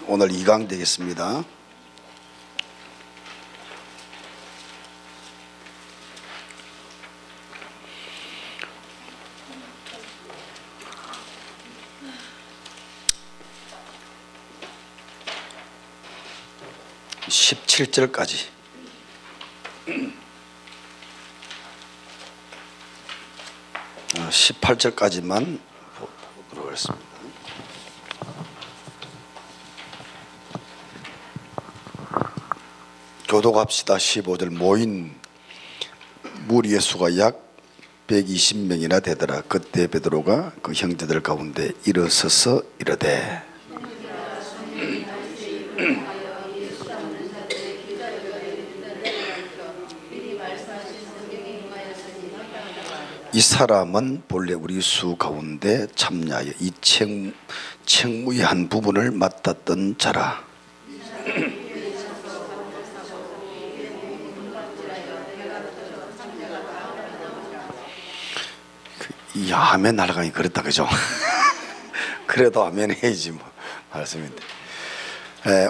오늘 2강 되겠습니다. (17절까지) 18절까지만 보도록 하겠습니다. 교독합시다. 15절. 모인 무리의 수가 약 120명이나 되더라. 그때 베드로가 그 형제들 가운데 일어서서 이르되 이 사람은 본래 우리 수 가운데 참여하여 이 책무의 한 부분을 맡았던 자라. 이 아멘 날아가기 그렇다 그죠? 그래도 아멘 해야지 뭐 말씀인데.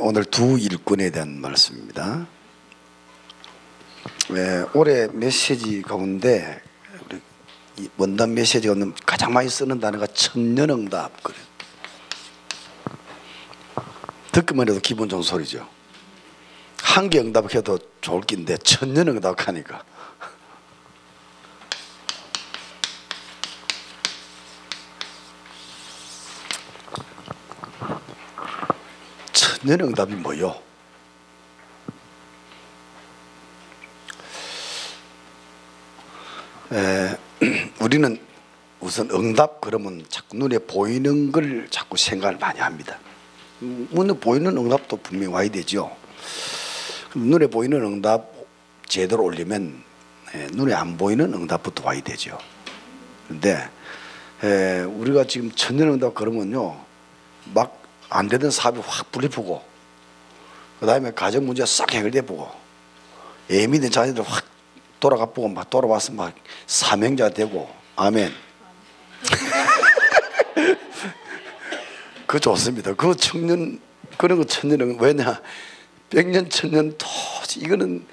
오늘 두 일꾼에 대한 말씀입니다. 올해 메시지 가운데 이 원단 메시지 가운데 가장 많이 쓰는 단어가 천년응답. 그래. 듣기만 해도 기분 좋은 소리죠. 한 개 응답해도 좋을 낀데 천년응답 하니까 천년응답이 뭐요? 우리는 우선 응답 그러면 자꾸 눈에 보이는 걸 자꾸 생각을 많이 합니다. 눈에 보이는 응답도 분명히 와야 되죠. 눈에 보이는 응답 제대로 올리면 눈에 안 보이는 응답부터 와야 되죠. 그런데 우리가 지금 천년응답 그러면요, 막 안 되던 사업이 확 불리프고, 그 다음에 가정 문제가 싹 해결돼 보고, 애미 된 자녀들 확 돌아가 보고, 막 돌아와서 막 사명자가 되고, 아멘. 그거 좋습니다. 그 청년, 그런 거 천년은 왜냐, 100년 천년 도저히 이거는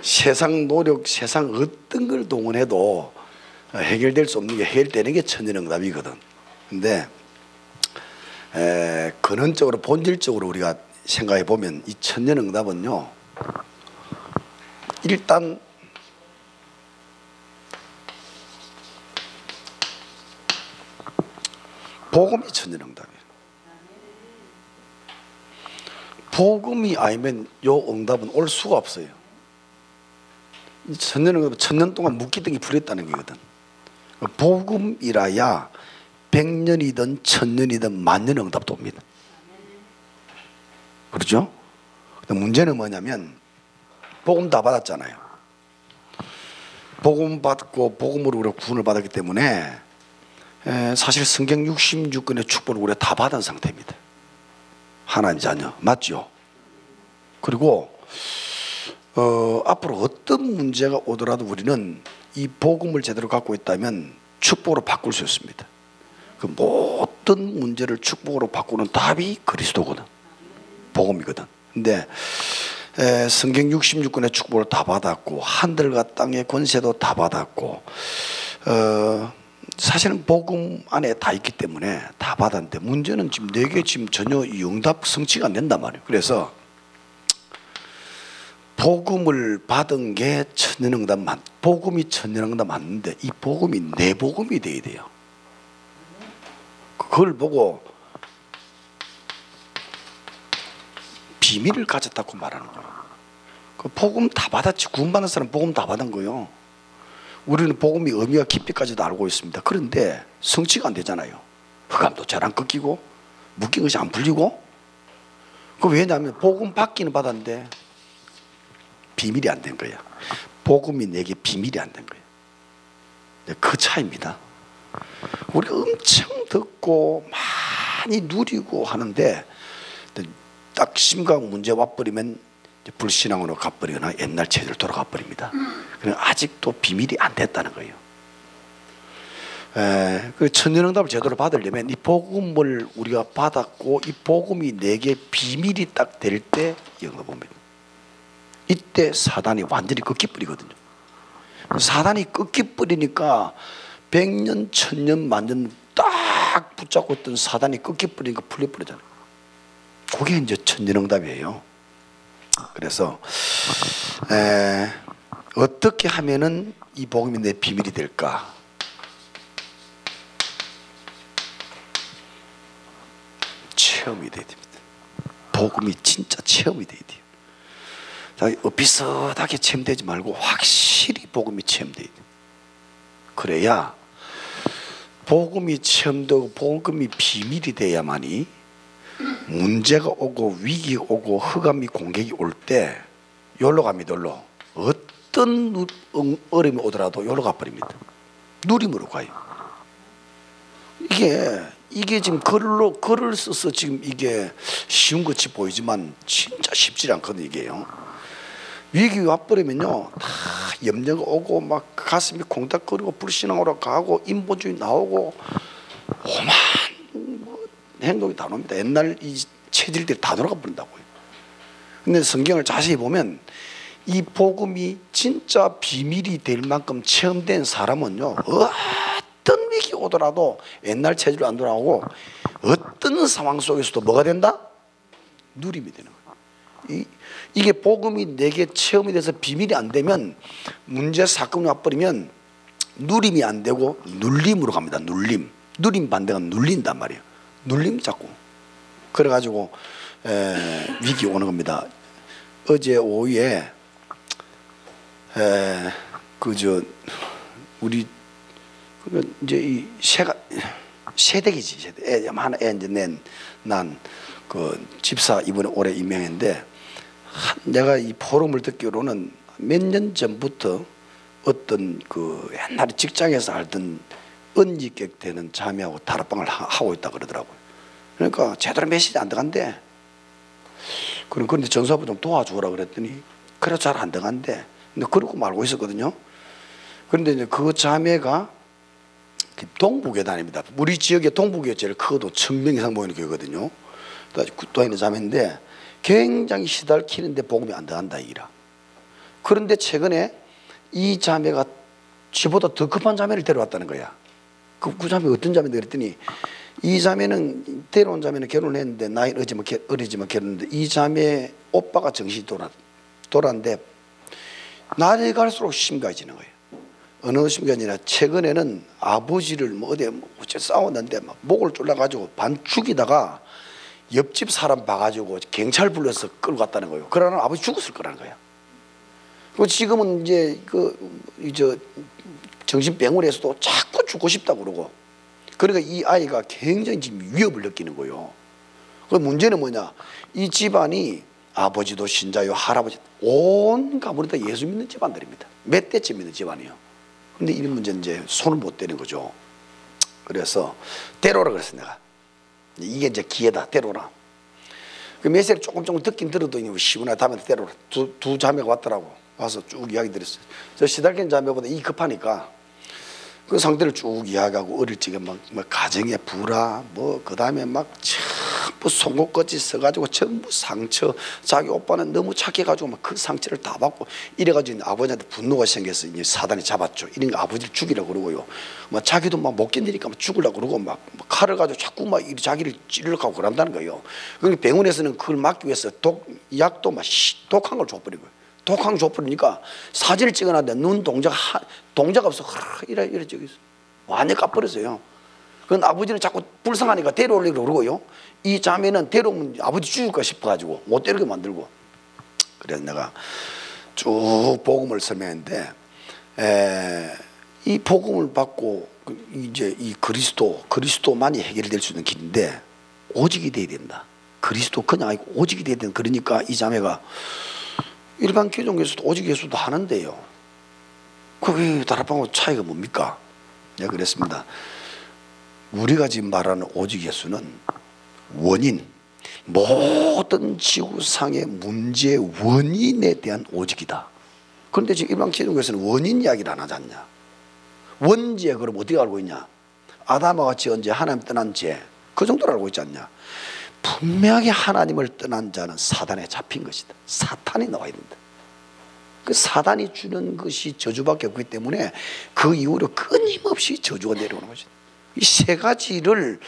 세상 노력, 세상 어떤 걸 동원해도 해결될 수 없는 게 해결되는 게 천년응답이거든. 근데 근원적으로 본질적으로 우리가 생각해 보면 이 천년응답은요, 일단 복음이 천년응답이에요. 복음이 아니면 요 응답은 올 수가 없어요. 천년응답은 천년 동안 묵기등이 불했다는 거거든. 복음이라야 100년이든 1000년이든 만년 응답도 옵니다. 그렇죠? 근데 문제는 뭐냐면 복음 다 받았잖아요. 복음 받고 복음으로 우리가 구원을 받았기 때문에 사실 성경 66권의 축복을 우리가 다 받은 상태입니다. 하나님 자녀 맞죠? 그리고 앞으로 어떤 문제가 오더라도 우리는 이 복음을 제대로 갖고 있다면 축복으로 바꿀 수 있습니다. 그 모든 문제를 축복으로 바꾸는 답이 그리스도거든. 복음이거든. 근데 성경 66권의 축복을 다 받았고 하늘과 땅의 권세도 다 받았고 사실은 복음 안에 다 있기 때문에 다 받았는데 문제는 지금 내게 지금 전혀 이 응답 성취가 안 된단 말이에요. 그래서 복음을 받은 게 천년응답 복음이 천년응답 맞는데 이 복음이 내 복음이 돼야 돼요. 그걸 보고 비밀을 가졌다고 말하는 거예요. 그 복음 다 받았지. 구원받은 사람 복음 다 받은 거예요. 우리는 복음의 의미와 깊이까지도 알고 있습니다. 그런데 성취가 안 되잖아요. 흑암도 잘 안 꺾이고 묶인 것이 안 풀리고. 그 왜냐하면 복음 받기는 받았는데 비밀이 안 된 거야. 복음이 내게 비밀이 안 된 거예요. 그 차이입니다. 우리가 엄청 듣고 많이 누리고 하는데 딱 심각 문제 와버리면 불신앙으로 가버리거나 옛날 체제로 돌아가 버립니다. 그럼 아직도 비밀이 안 됐다는 거예요. 그 천년응답을 제대로 받으려면 이 복음을 우리가 받았고 이 복음이 내게 비밀이 딱 될 때 영접합니다. 이때 사단이 완전히 꺾이버리거든요. 사단이 꺾이버리니까 100년, 1000년, 만년 딱 붙잡고 있던 사단이 꺾이버리니까 풀려버리잖아요. 그게 이제 천년응답이에요. 그래서 어떻게 하면은 이 복음이 내 비밀이 될까? 체험이 돼야 됩니다. 복음이 진짜 체험이 돼야 돼요. 자, 비슷하게 체험되지 말고 확실히 복음이 체험돼야 돼요. 그래야 복음이 체험되고 복음이 비밀이 돼야만이 문제가 오고 위기가 오고 흑암이 공격이 올 때 여기로 갑니다. 여기로. 어떤 어려움이 오더라도 여기로 가버립니다. 누림으로 가요. 이게 지금 글을 써서 지금 이게 쉬운 것이 보이지만 진짜 쉽지 않거든요. 이게요. 위기 와버리면요 다 염려가 오고 막 가슴이 콩닥거리고 불신앙으로 가고 인본주의 나오고 오만 행동이 다 나옵니다. 옛날 이 체질들이 다 돌아가 버린다고요. 근데 성경을 자세히 보면 이 복음이 진짜 비밀이 될 만큼 체험된 사람은요 어떤 위기 오더라도 옛날 체질로 안 돌아오고 어떤 상황 속에서도 뭐가 된다? 누림이 되는 거예요. 이게 복음이 내게 체험이 돼서 비밀이 안 되면 문제 사건이 와버리면 누림이 안 되고 눌림으로 갑니다. 누림 반대가 눌린단 말이에요. 눌림 자꾸. 그래가지고 위기 오는 겁니다. 어제 오후에 우리 이제 이 새댁이지 애 하나 이제 난 그 집사 이번에 올해 임명했는데 내가 이 포럼을 듣기로는 몇 년 전부터 어떤 그 옛날에 직장에서 알던 언지격 되는 자매하고 다락방을 하고 있다 그러더라고요. 그러니까 제대로 메시지 안 들어간대. 그런데 정사부 좀 도와주라 그랬더니 그래 잘 안 들어간대. 근데 그러고 말고 있었거든요. 그런데 이제 그 자매가 동부교회 다닙니다. 우리 지역의 동부교회 제일 크고도 1000명 이상 모이는 교회거든요. 또 있는 자매인데 굉장히 시달키는데 복음이 안 들어간다 이라. 그런데 최근에 이 자매가 지보다 더 급한 자매를 데려왔다는 거야. 그 자매 어떤 자매인데 그랬더니 이 자매는 데려온 자매는 결혼했는데 나이 어리지만 결혼했는데 이 자매 오빠가 정신이 돌았는데 날이 갈수록 심각해지는 거예요. 어느 순간이 아니라 최근에는 아버지를 뭐 어디에 어째 싸웠는데 막 목을 졸라가지고 반 죽이다가 옆집 사람 봐가지고 경찰 불러서 끌고 갔다는 거예요. 그러나 아버지 죽었을 거라는 거야. 그리고 지금은 이제 정신병원에서도 자꾸 죽고 싶다고 그러고. 그러니까 이 아이가 굉장히 지금 위협을 느끼는 거예요. 그 문제는 뭐냐? 이 집안이 아버지도 신자요, 할아버지 온 가문이 다 예수 믿는 집안들입니다. 몇 대째 믿는 집안이에요. 근데 이 문제는 이제 손을 못 대는 거죠. 그래서 때려라 그랬어 내가. 이게 이제 기회다. 때려라. 그 메시지를 조금 듣긴 들어도 시원하게 다음에 때려라. 두 자매가 왔더라고. 와서 쭉 이야기 드렸어요. 저 시달리는 자매보다 이 급하니까 그 상태를 쭉 이야기하고 어릴 적에 막 가정의 불화 그 다음에 막 전부 송곳같이 써가지고 전부 상처. 자기 오빠는 너무 착해가지고 막 그 상처를 다 받고 이래가지고 아버지한테 분노가 생겨서 이제 사단이 잡았죠. 이런 거 아버지를 죽이려고 그러고요. 막 자기도 막 못 견디니까 막 죽으려고 그러고 막 칼을 가지고 자꾸 막 자기를 찌르려고 하고 그런다는 거예요. 그러니까 병원에서는 그걸 막기 위해서 약도 막 독한 걸 줘버린 거예요. 독한 걸 줘버리니까 사진을 찍어놨는데 눈 동작 없어. 이래 저기 있어. 완전 까버렸어요. 그건 아버지는 자꾸 불쌍하니까 데려오려고 그러고요. 이 자매는 데려오면 아버지 죽을까 싶어가지고 못 데려오게 만들고. 그래서 내가 쭉 복음을 설명했는데 이 복음을 받고 이제 이 그리스도만이 해결될 수 있는 길인데 오직이 돼야 된다. 그리스도 그냥 아니고 오직이 돼야 된다. 그러니까 이 자매가 일반 교종에서도 오직 예수도 하는데요. 그게 다락방하고 차이가 뭡니까? 내가 그랬습니다. 우리가 지금 말하는 오직 예수는 원인, 모든 지구상의 문제의 원인에 대한 오직이다. 그런데 지금 일반 교종에서는 원인 이야기를 안 하지 않냐? 원죄 그럼 어떻게 알고 있냐? 아담과 같이 언제 하나님 떠난 죄, 그 정도로 알고 있지 않냐? 분명히 하나님을 떠난 자는 사단에 잡힌 것이다. 사탄이 나와야 된다. 그 사단이 주는 것이 저주밖에 없기 때문에 그 이후로 끊임없이 저주가 내려오는 것이다. 이 세 가지를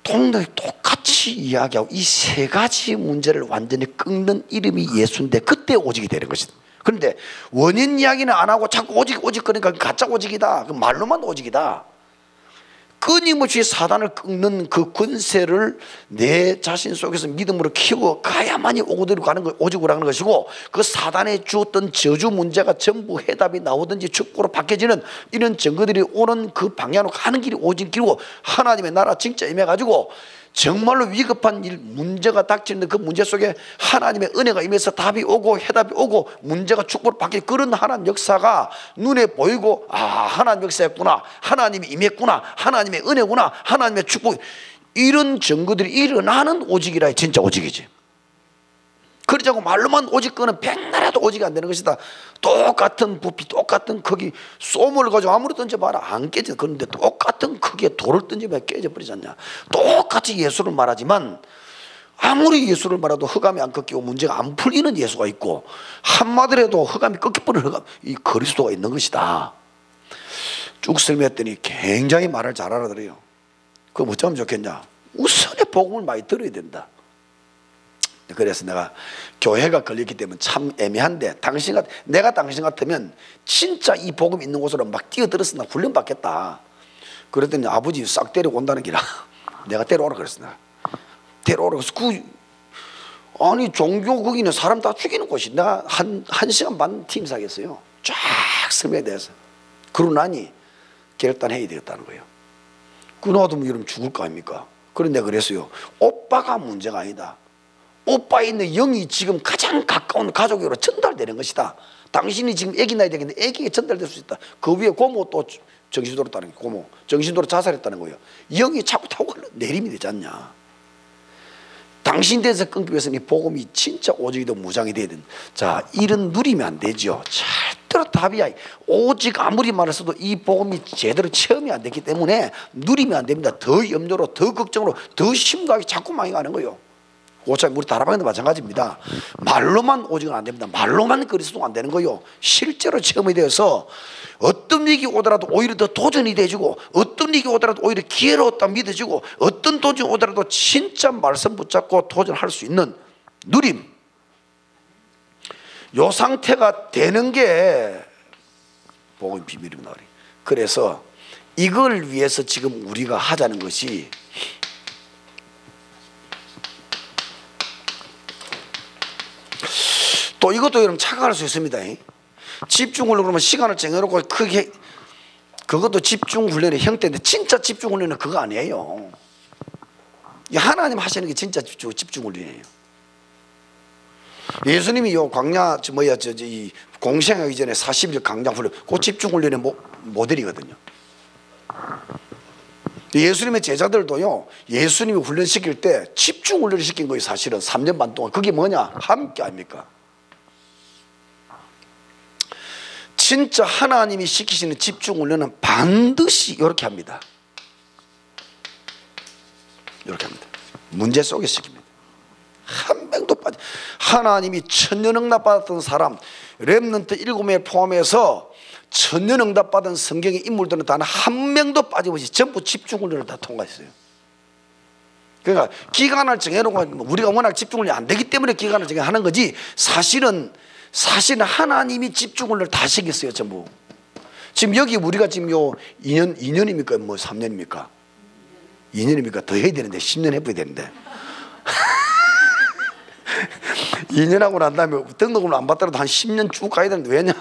동등히 똑같이 이야기하고 이 세 가지 문제를 완전히 끊는 이름이 예수인데 그때 오직이 되는 것이다. 그런데 원인 이야기는 안 하고 자꾸 오직 그러니까 가짜 오직이다. 그 말로만 오직이다. 끊임없이 사단을 끊는 그 권세를 내 자신 속에서 믿음으로 키워 가야만이 오고들고 가는 거, 오직으로 하는 것이고, 그 사단에 주었던 저주 문제가 전부 해답이 나오든지 축복으로 바뀌어지는 이런 증거들이 오는 그 방향으로 가는 길이 오직 길이고, 하나님의 나라 진짜 임해가지고 정말로 위급한 일, 문제가 닥치는데 그 문제 속에 하나님의 은혜가 임해서 답이 오고 해답이 오고 문제가 축복으로 바뀌는 그런 하나님 역사가 눈에 보이고, 아, 하나님 역사였구나, 하나님이 임했구나, 하나님의 은혜구나, 하나님의 축복, 이런 증거들이 일어나는 오직이라. 진짜 오직이지. 그러지 않고 말로만 오직 거는 백날에도 오직이 안 되는 것이다. 똑같은 부피, 똑같은 크기, 쏘을 가지고 아무리 던져봐라 안 깨져. 그런데 똑같은 크기의 돌을 던지면 깨져버리지 않냐. 똑같이 예수를 말하지만 아무리 예수를 말해도 흑암이 안 꺾이고 문제가 안 풀리는 예수가 있고, 한마디로 해도 흑암이 꺾여버리는 흑암, 이 그리스도가 있는 것이다. 쭉 설명했더니 굉장히 말을 잘 알아들어요. 그거 어쩌면 좋겠냐. 우선의 복음을 많이 들어야 된다. 그래서 내가 교회가 걸렸기 때문에 참 애매한데, 내가 당신 같으면 진짜 이 복음 있는 곳으로 막 뛰어들어서 나 훈련 받겠다. 그랬더니 아버지 싹 데리고 온다는 기라. 내가 데려오라 그랬어. 내가 데려오라 그래서 아니 종교 거기는 사람 다 죽이는 곳이. 내가 한 시간 반 팀 사겠어요. 쫙 설명에 대해서. 그러고 나니 결단해야 되겠다는 거예요. 그 놔두면 이러면 죽을 거 아닙니까? 그런데 내가 그랬어요. 오빠가 문제가 아니다. 오빠에 있는 영이 지금 가장 가까운 가족으로 전달되는 것이다. 당신이 지금 애기 낳아야 되겠는데 애기에 전달될 수 있다. 그 위에 고모 또 정신도로 따른 게, 고모 정신도로 자살했다는 거예요. 영이 자꾸 타고 내림이 되지 않냐. 당신 대해서 끊기 위해서는 이 복음이 진짜 오직이도 무장이 돼야 된다. 자, 이런 누리면 안 되죠. 절대로 답이야. 오직 아무리 말했어도 이 복음이 제대로 체험이 안 됐기 때문에 누리면 안 됩니다. 더 염려로, 더 걱정으로, 더 심각하게 자꾸 많이 가는 거예요. 오차 우리 다락방도 마찬가지입니다. 말로만 오직은 안 됩니다. 말로만 그리스도가 안 되는 거요. 실제로 체험이 되어서 어떤 위기 오더라도 오히려 더 도전이 돼지고, 어떤 위기 오더라도 오히려 기회로웠다 믿어지고, 어떤 도전이 오더라도 진짜 말씀 붙잡고 도전할 수 있는 누림, 요 상태가 되는 게 복음의 비밀입니다. 그래서 이걸 위해서 지금 우리가 하자는 것이, 또 이것도 여러분 착각할 수 있습니다. 집중을 그러면 시간을 정해놓고 크게, 그것도 집중훈련의 형태인데 진짜 집중훈련은 그거 아니에요. 하나님 하시는 게 진짜 집중훈련이에요. 예수님이 요 광야 이 공생하기 전에 40일 강장훈련, 그 집중훈련의 모델이거든요. 예수님의 제자들도요, 예수님이 훈련시킬 때 집중훈련을 시킨 거예요. 사실은 3년 반 동안. 그게 뭐냐? 함께 아닙니까? 진짜 하나님이 시키시는 집중훈련은 반드시 이렇게 합니다. 이렇게 합니다. 문제 속에서 시킵니다. 한 명도 빠지. 하나님이 천년응답 받았던 사람 렘넌트 7명 포함해서 천년응답 받은 성경의 인물들은 단 한 명도 빠짐없이 전부 집중훈련을 다 통과했어요. 그러니까 기간을 정해놓고, 우리가 워낙 집중훈련이 안 되기 때문에 기간을 정해하는 거지, 사실은 하나님이 집중을 다 시켰어요. 전부. 지금 여기 우리가 지금 요 2년입니까? 뭐 3년입니까? 2년입니까? 더 해야 되는데 10년 해봐야 되는데 2년 하고 난 다음에 등록을 안 받더라도 한 10년 쭉 가야 되는데, 왜냐?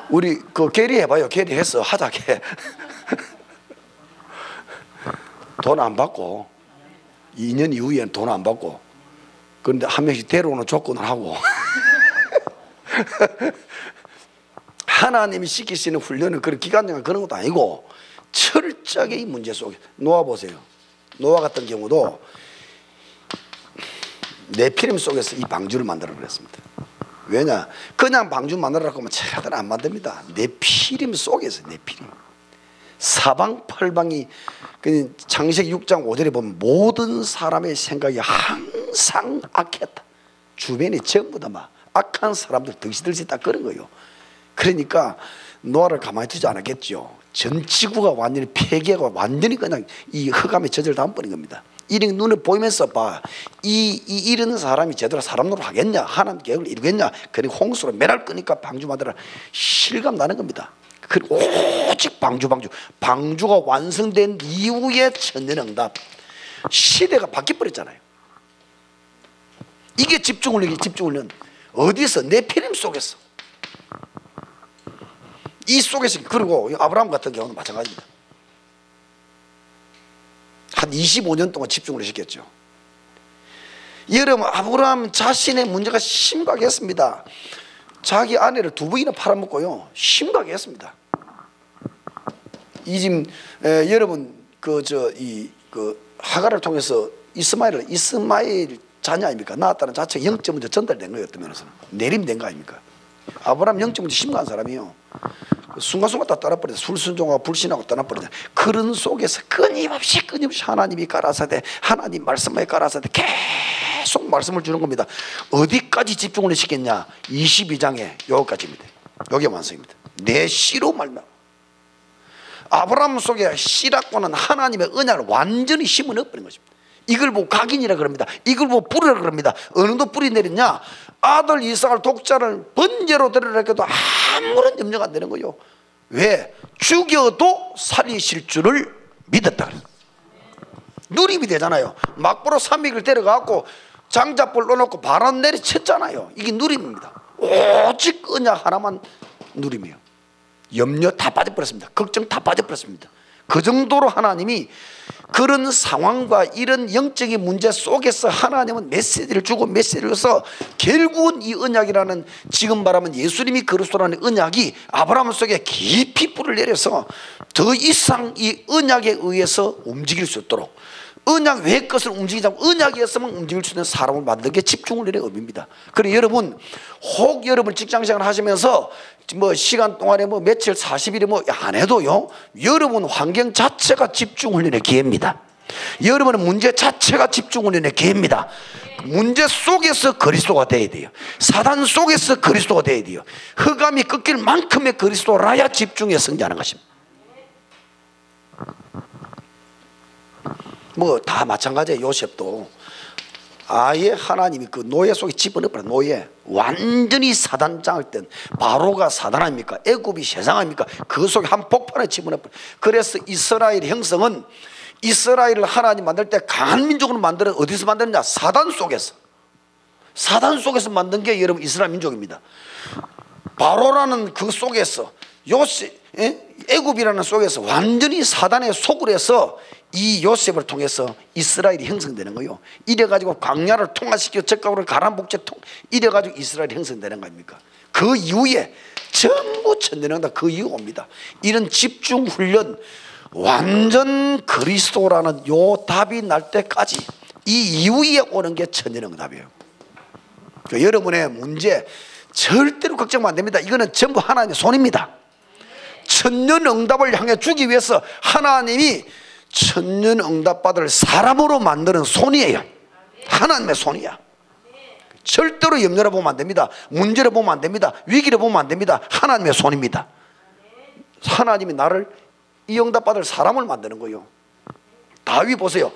우리 그 계리 해봐요. 계리 해서 하자게 돈 안 받고, 2년 이후에는 돈 안 받고, 그런데 한 명씩 데려오는 조건을 하고 하나님이 시키시는 훈련은 그런 기간장 그런 것도 아니고 철저하게 이 문제 속에. 노아 보세요. 노아 같은 경우도 네피림 속에서 이 방주를 만들어 그랬습니다. 왜냐? 그냥 방주 만들라고 하면 제대로 안 만듭니다. 네피림 속에서 네피림. 사방팔방이 그 창세기 6장 5절에 보면 모든 사람의 생각이 항상 악했다. 주변이 전부 다 막 악한 사람들 덩시들시 딱 그런 거예요. 그러니까 노아를 가만히 두지 않았겠죠. 전 지구가 완전히 폐기하고 완전히 그냥 이 흑암에 젖을 담아버린 겁니다. 이런 눈을 보이면서 봐. 이런 사람이 제대로 사람 노릇 하겠냐? 하나님 계획을 이루겠냐? 그리고 홍수로 매랄 끄니까 방주 만들어 실감 나는 겁니다. 그리고 오직 방주가 완성된 이후에 천년응답. 시대가 바뀌어버렸잖아요. 이게 집중훈련. 어디서? 네피림 속에서. 이 속에서. 그리고 아브라함 같은 경우는 마찬가지입니다. 한 25년 동안 집중을 시켰죠. 여러분, 아브라함 자신의 문제가 심각했습니다. 자기 아내를 2번이나 팔아먹고요, 심각했습니다. 이 지금 여러분 하가를 통해서 이스마엘 자녀 아닙니까? 낳았다는 자체가 영적 문제 전달된 거예요. 어떤 면에서는 내림된 거 아닙니까? 아브라함 영적 문제 심각한 사람이에요. 순간순간 다 떠나버렸어요. 불순종하고 불신하고 떠나버렸어요. 그런 속에서 끊임없이 하나님이 가라사대, 하나님 말씀에 가라사대 계속 말씀을 주는 겁니다. 어디까지 집중을 시켰냐? 22장에 여기까지입니다. 여기 완성입니다. 내 씨로 말며. 아브라함 속에 씨라고는 하나님의 언약을 완전히 심어 넣어버린 것입니다. 이걸 보고 각인이라 그럽니다. 이걸 보고 뿌리라 그럽니다. 어느 정도 뿌리 내렸냐? 아들 이삭을 독자를 번제로 드리라 해도 아무런 염려가 안 되는 거예요. 왜? 죽여도 살리실 줄을 믿었다 그래요. 누림이 되잖아요. 막보로 300을 데려가고 장자불 넣어놓고 바람 내리쳤잖아요. 이게 누림입니다. 오직 언약 하나만 누림이에요. 염려 다 빠져버렸습니다. 걱정 다 빠져버렸습니다. 그 정도로 하나님이 그런 상황과 이런 영적인 문제 속에서 하나님은 메시지를 주고 메시지를 줘서 결국은 이 언약이라는, 지금 말하면 예수님이 그리스도라는 언약이 아브라함 속에 깊이 뿌리를 내려서 더 이상 이 언약에 의해서 움직일 수 있도록, 언약 외의 것을 움직이자면 언약에서만 움직일 수 있는 사람을 만든 게 집중을 내는 의미입니다. 그래서 여러분, 혹 여러분 직장생활 하시면서 뭐 시간 동안에 뭐 며칠 40일에 뭐 안 해도요, 여러분 환경 자체가 집중훈련의 기회입니다. 여러분의 문제 자체가 집중훈련의 기회입니다. 문제 속에서 그리스도가 돼야 돼요. 사단 속에서 그리스도가 돼야 돼요. 흑암이 꺾일 만큼의 그리스도라야 집중해 성장하는 것입니다. 뭐 다 마찬가지예요. 요셉도 아예 하나님이 그 노예 속에 집어넣어버려. 노예, 완전히 사단장을 땐 바로가 사단 아닙니까? 애굽이 세상 아닙니까? 그 속에 한 폭발에 집어넣어버려. 그래서 이스라엘 형성은, 이스라엘을 하나님 만들 때 강한 민족으로 만들어 어디서 만드느냐? 사단 속에서 만든 게 여러분 이스라엘 민족입니다. 바로라는 그 속에서, 요셉, 애굽이라는 속에서 완전히 사단의 속을 해서 이 요셉을 통해서 이스라엘이 형성되는 거예요. 이래가지고 광야를 통화시켜 적각으로 가람복제 이래가지고 이스라엘이 형성되는 거 아닙니까? 그 이후에 전부 천년왕다 그 이후 옵니다. 이런 집중훈련, 완전 그리스도라는 요 답이 날 때까지 이 이후에 오는 게 천년왕답이에요. 그러니까 여러분의 문제 절대로 걱정하면 안 됩니다. 이거는 전부 하나님의 손입니다. 천년응답을 향해 주기 위해서 하나님이 천년응답 받을 사람으로 만드는 손이에요. 하나님의 손이야. 절대로 염려를 보면 안 됩니다. 문제를 보면 안 됩니다. 위기를 보면 안 됩니다. 하나님의 손입니다. 하나님이 나를 이 응답 받을 사람을 만드는 거예요. 다윗 보세요.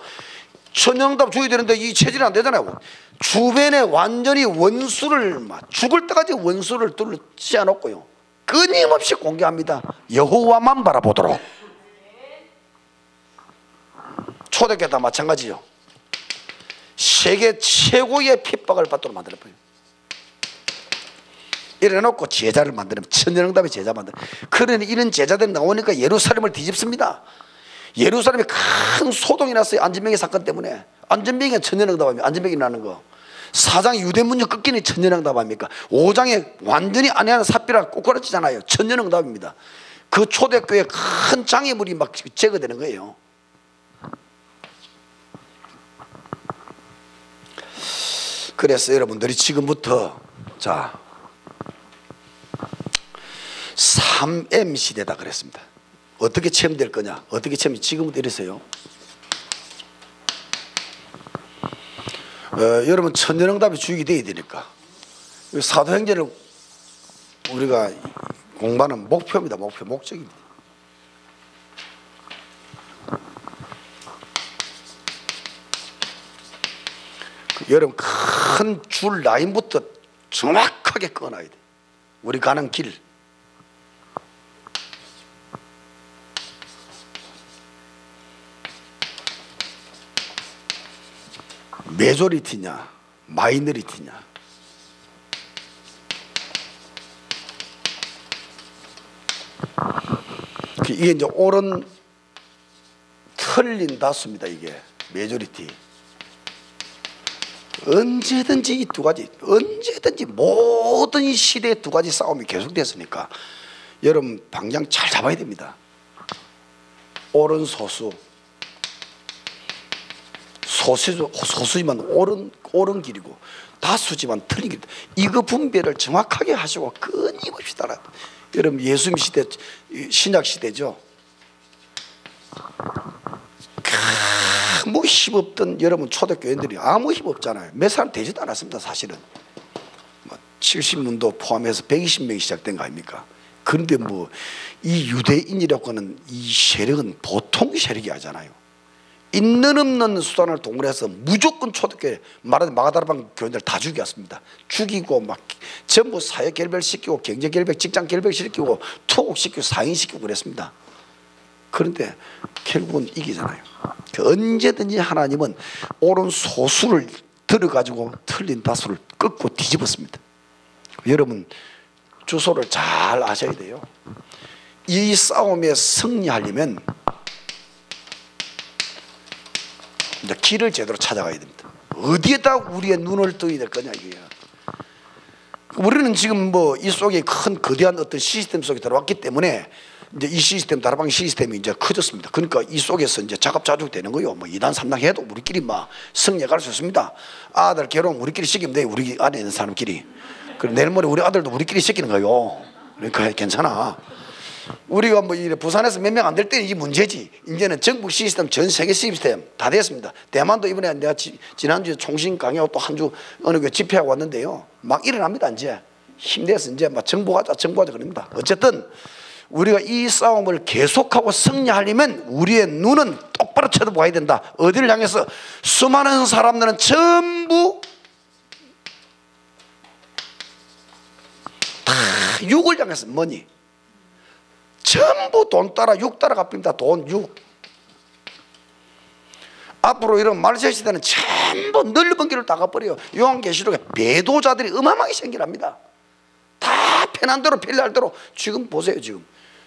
천년응답 줘야 되는데 이 체질이 안 되잖아요. 주변에 완전히 원수를, 죽을 때까지 원수를 둘러치아 놓고요, 끊임없이 공개합니다. 여호와만 바라보도록. 초대교회 다 마찬가지죠. 세계 최고의 핍박을 받도록 만들어버려요. 이래놓고 제자를 만드는, 천년응답의 제자 만드는. 그러니 이런 제자들이 나오니까 예루살렘을 뒤집습니다. 예루살렘에 큰 소동이 났어요. 안전병기 사건 때문에. 안전병기가 천년응답입니다. 안전병기 나는 거. 4장 유대문명 꺾이는 천년응답 아닙니까? 5장에 완전히 아내하는 삽비라 꼬꾸라치잖아요. 천년응답입니다. 그 초대교회에 큰 장애물이 막 제거되는 거예요. 그래서 여러분들이 지금부터, 자, 3M 시대다 그랬습니다. 어떻게 체험될 거냐? 어떻게 체험이 지금부터 이랬어요. 여러분 천년응답이 주역이 되어야 되니까 사도행전을 우리가 공부하는 목표입니다. 목적입니다. 여러분 큰 줄 라인부터 정확하게 끊어야 돼. 우리 가는 길. 메조리티냐 마이너리티냐. 이게 이제 옳은 틀린 다수입니다. 이게 메조리티. 언제든지 이 두 가지, 언제든지 모든 이 시대의 두 가지 싸움이 계속됐으니까 여러분 방향 잘 잡아야 됩니다. 옳은 소수, 소수지만 옳은 길이고 다수지만 틀린 길. 이거 분별을 정확하게 하시고 끊임없이 따라. 여러분 예수님 시대, 신약 시대죠. 아무 힘없던 여러분 초대교인들이 아무 힘 없잖아요. 몇 사람 되지도 않았습니다. 사실은 70문도 포함해서 120명이 시작된 거 아닙니까? 그런데 뭐 이 유대인이라고 하는 이 세력은 보통 세력이 아니잖아요. 있는 없는 수단을 동원해서 무조건 초대교회 말하는 마가다라방 교인들 다 죽였습니다. 죽이고 막 전부 사회 결별시키고 경제 결별, 직장 결별시키고 투옥시키고 사인시키고 그랬습니다. 그런데 결국은 이기잖아요. 언제든지 하나님은 옳은 소수를 들어가지고 틀린 다수를 꺾고 뒤집었습니다. 여러분 주소를 잘 아셔야 돼요. 이 싸움에 승리하려면 이제 길을 제대로 찾아가야 됩니다. 어디에다 우리의 눈을 떠야 될 거냐 이게요. 우리는 지금 뭐 이 속에 큰 거대한 어떤 시스템 속에 들어왔기 때문에 이제 이 시스템, 다락방 시스템이 이제 커졌습니다. 그러니까 이 속에서 이제 자급자족 되는 거요. 뭐 2단 3단 해도 우리끼리 막 승리할 수 있습니다. 아들 결혼 우리끼리 시키면 돼. 우리 안에 있는 사람끼리. 그리고 내일 모레 우리 아들도 우리끼리 시키는 거요. 그러니까 괜찮아. 우리가 뭐 부산에서 몇 명 안 될 때는 이게 문제지. 이제는 전국 시스템, 전 세계 시스템 다 됐습니다. 대만도 이번에 내가 지난주에 총신 강의하고 또 한 주 어느 교 집회하고 왔는데요. 막 일어납니다. 이제 힘내서 이제 막 정복하자 그럽니다. 어쨌든 우리가 이 싸움을 계속하고 승리하려면 우리의 눈은 똑바로 쳐다봐야 된다. 어디를 향해서? 수많은 사람들은 전부 다 육을 향해서 머니. 전부 돈 따라 육 따라 갚습니다. 돈, 육. 앞으로 이런 말세 시대는 전부 넓은 길을 다 가버려요. 요한계시록에 배도자들이 어마어마하게 생겨납니다. 다 편한 대로 편리할 대로. 지금 보세요.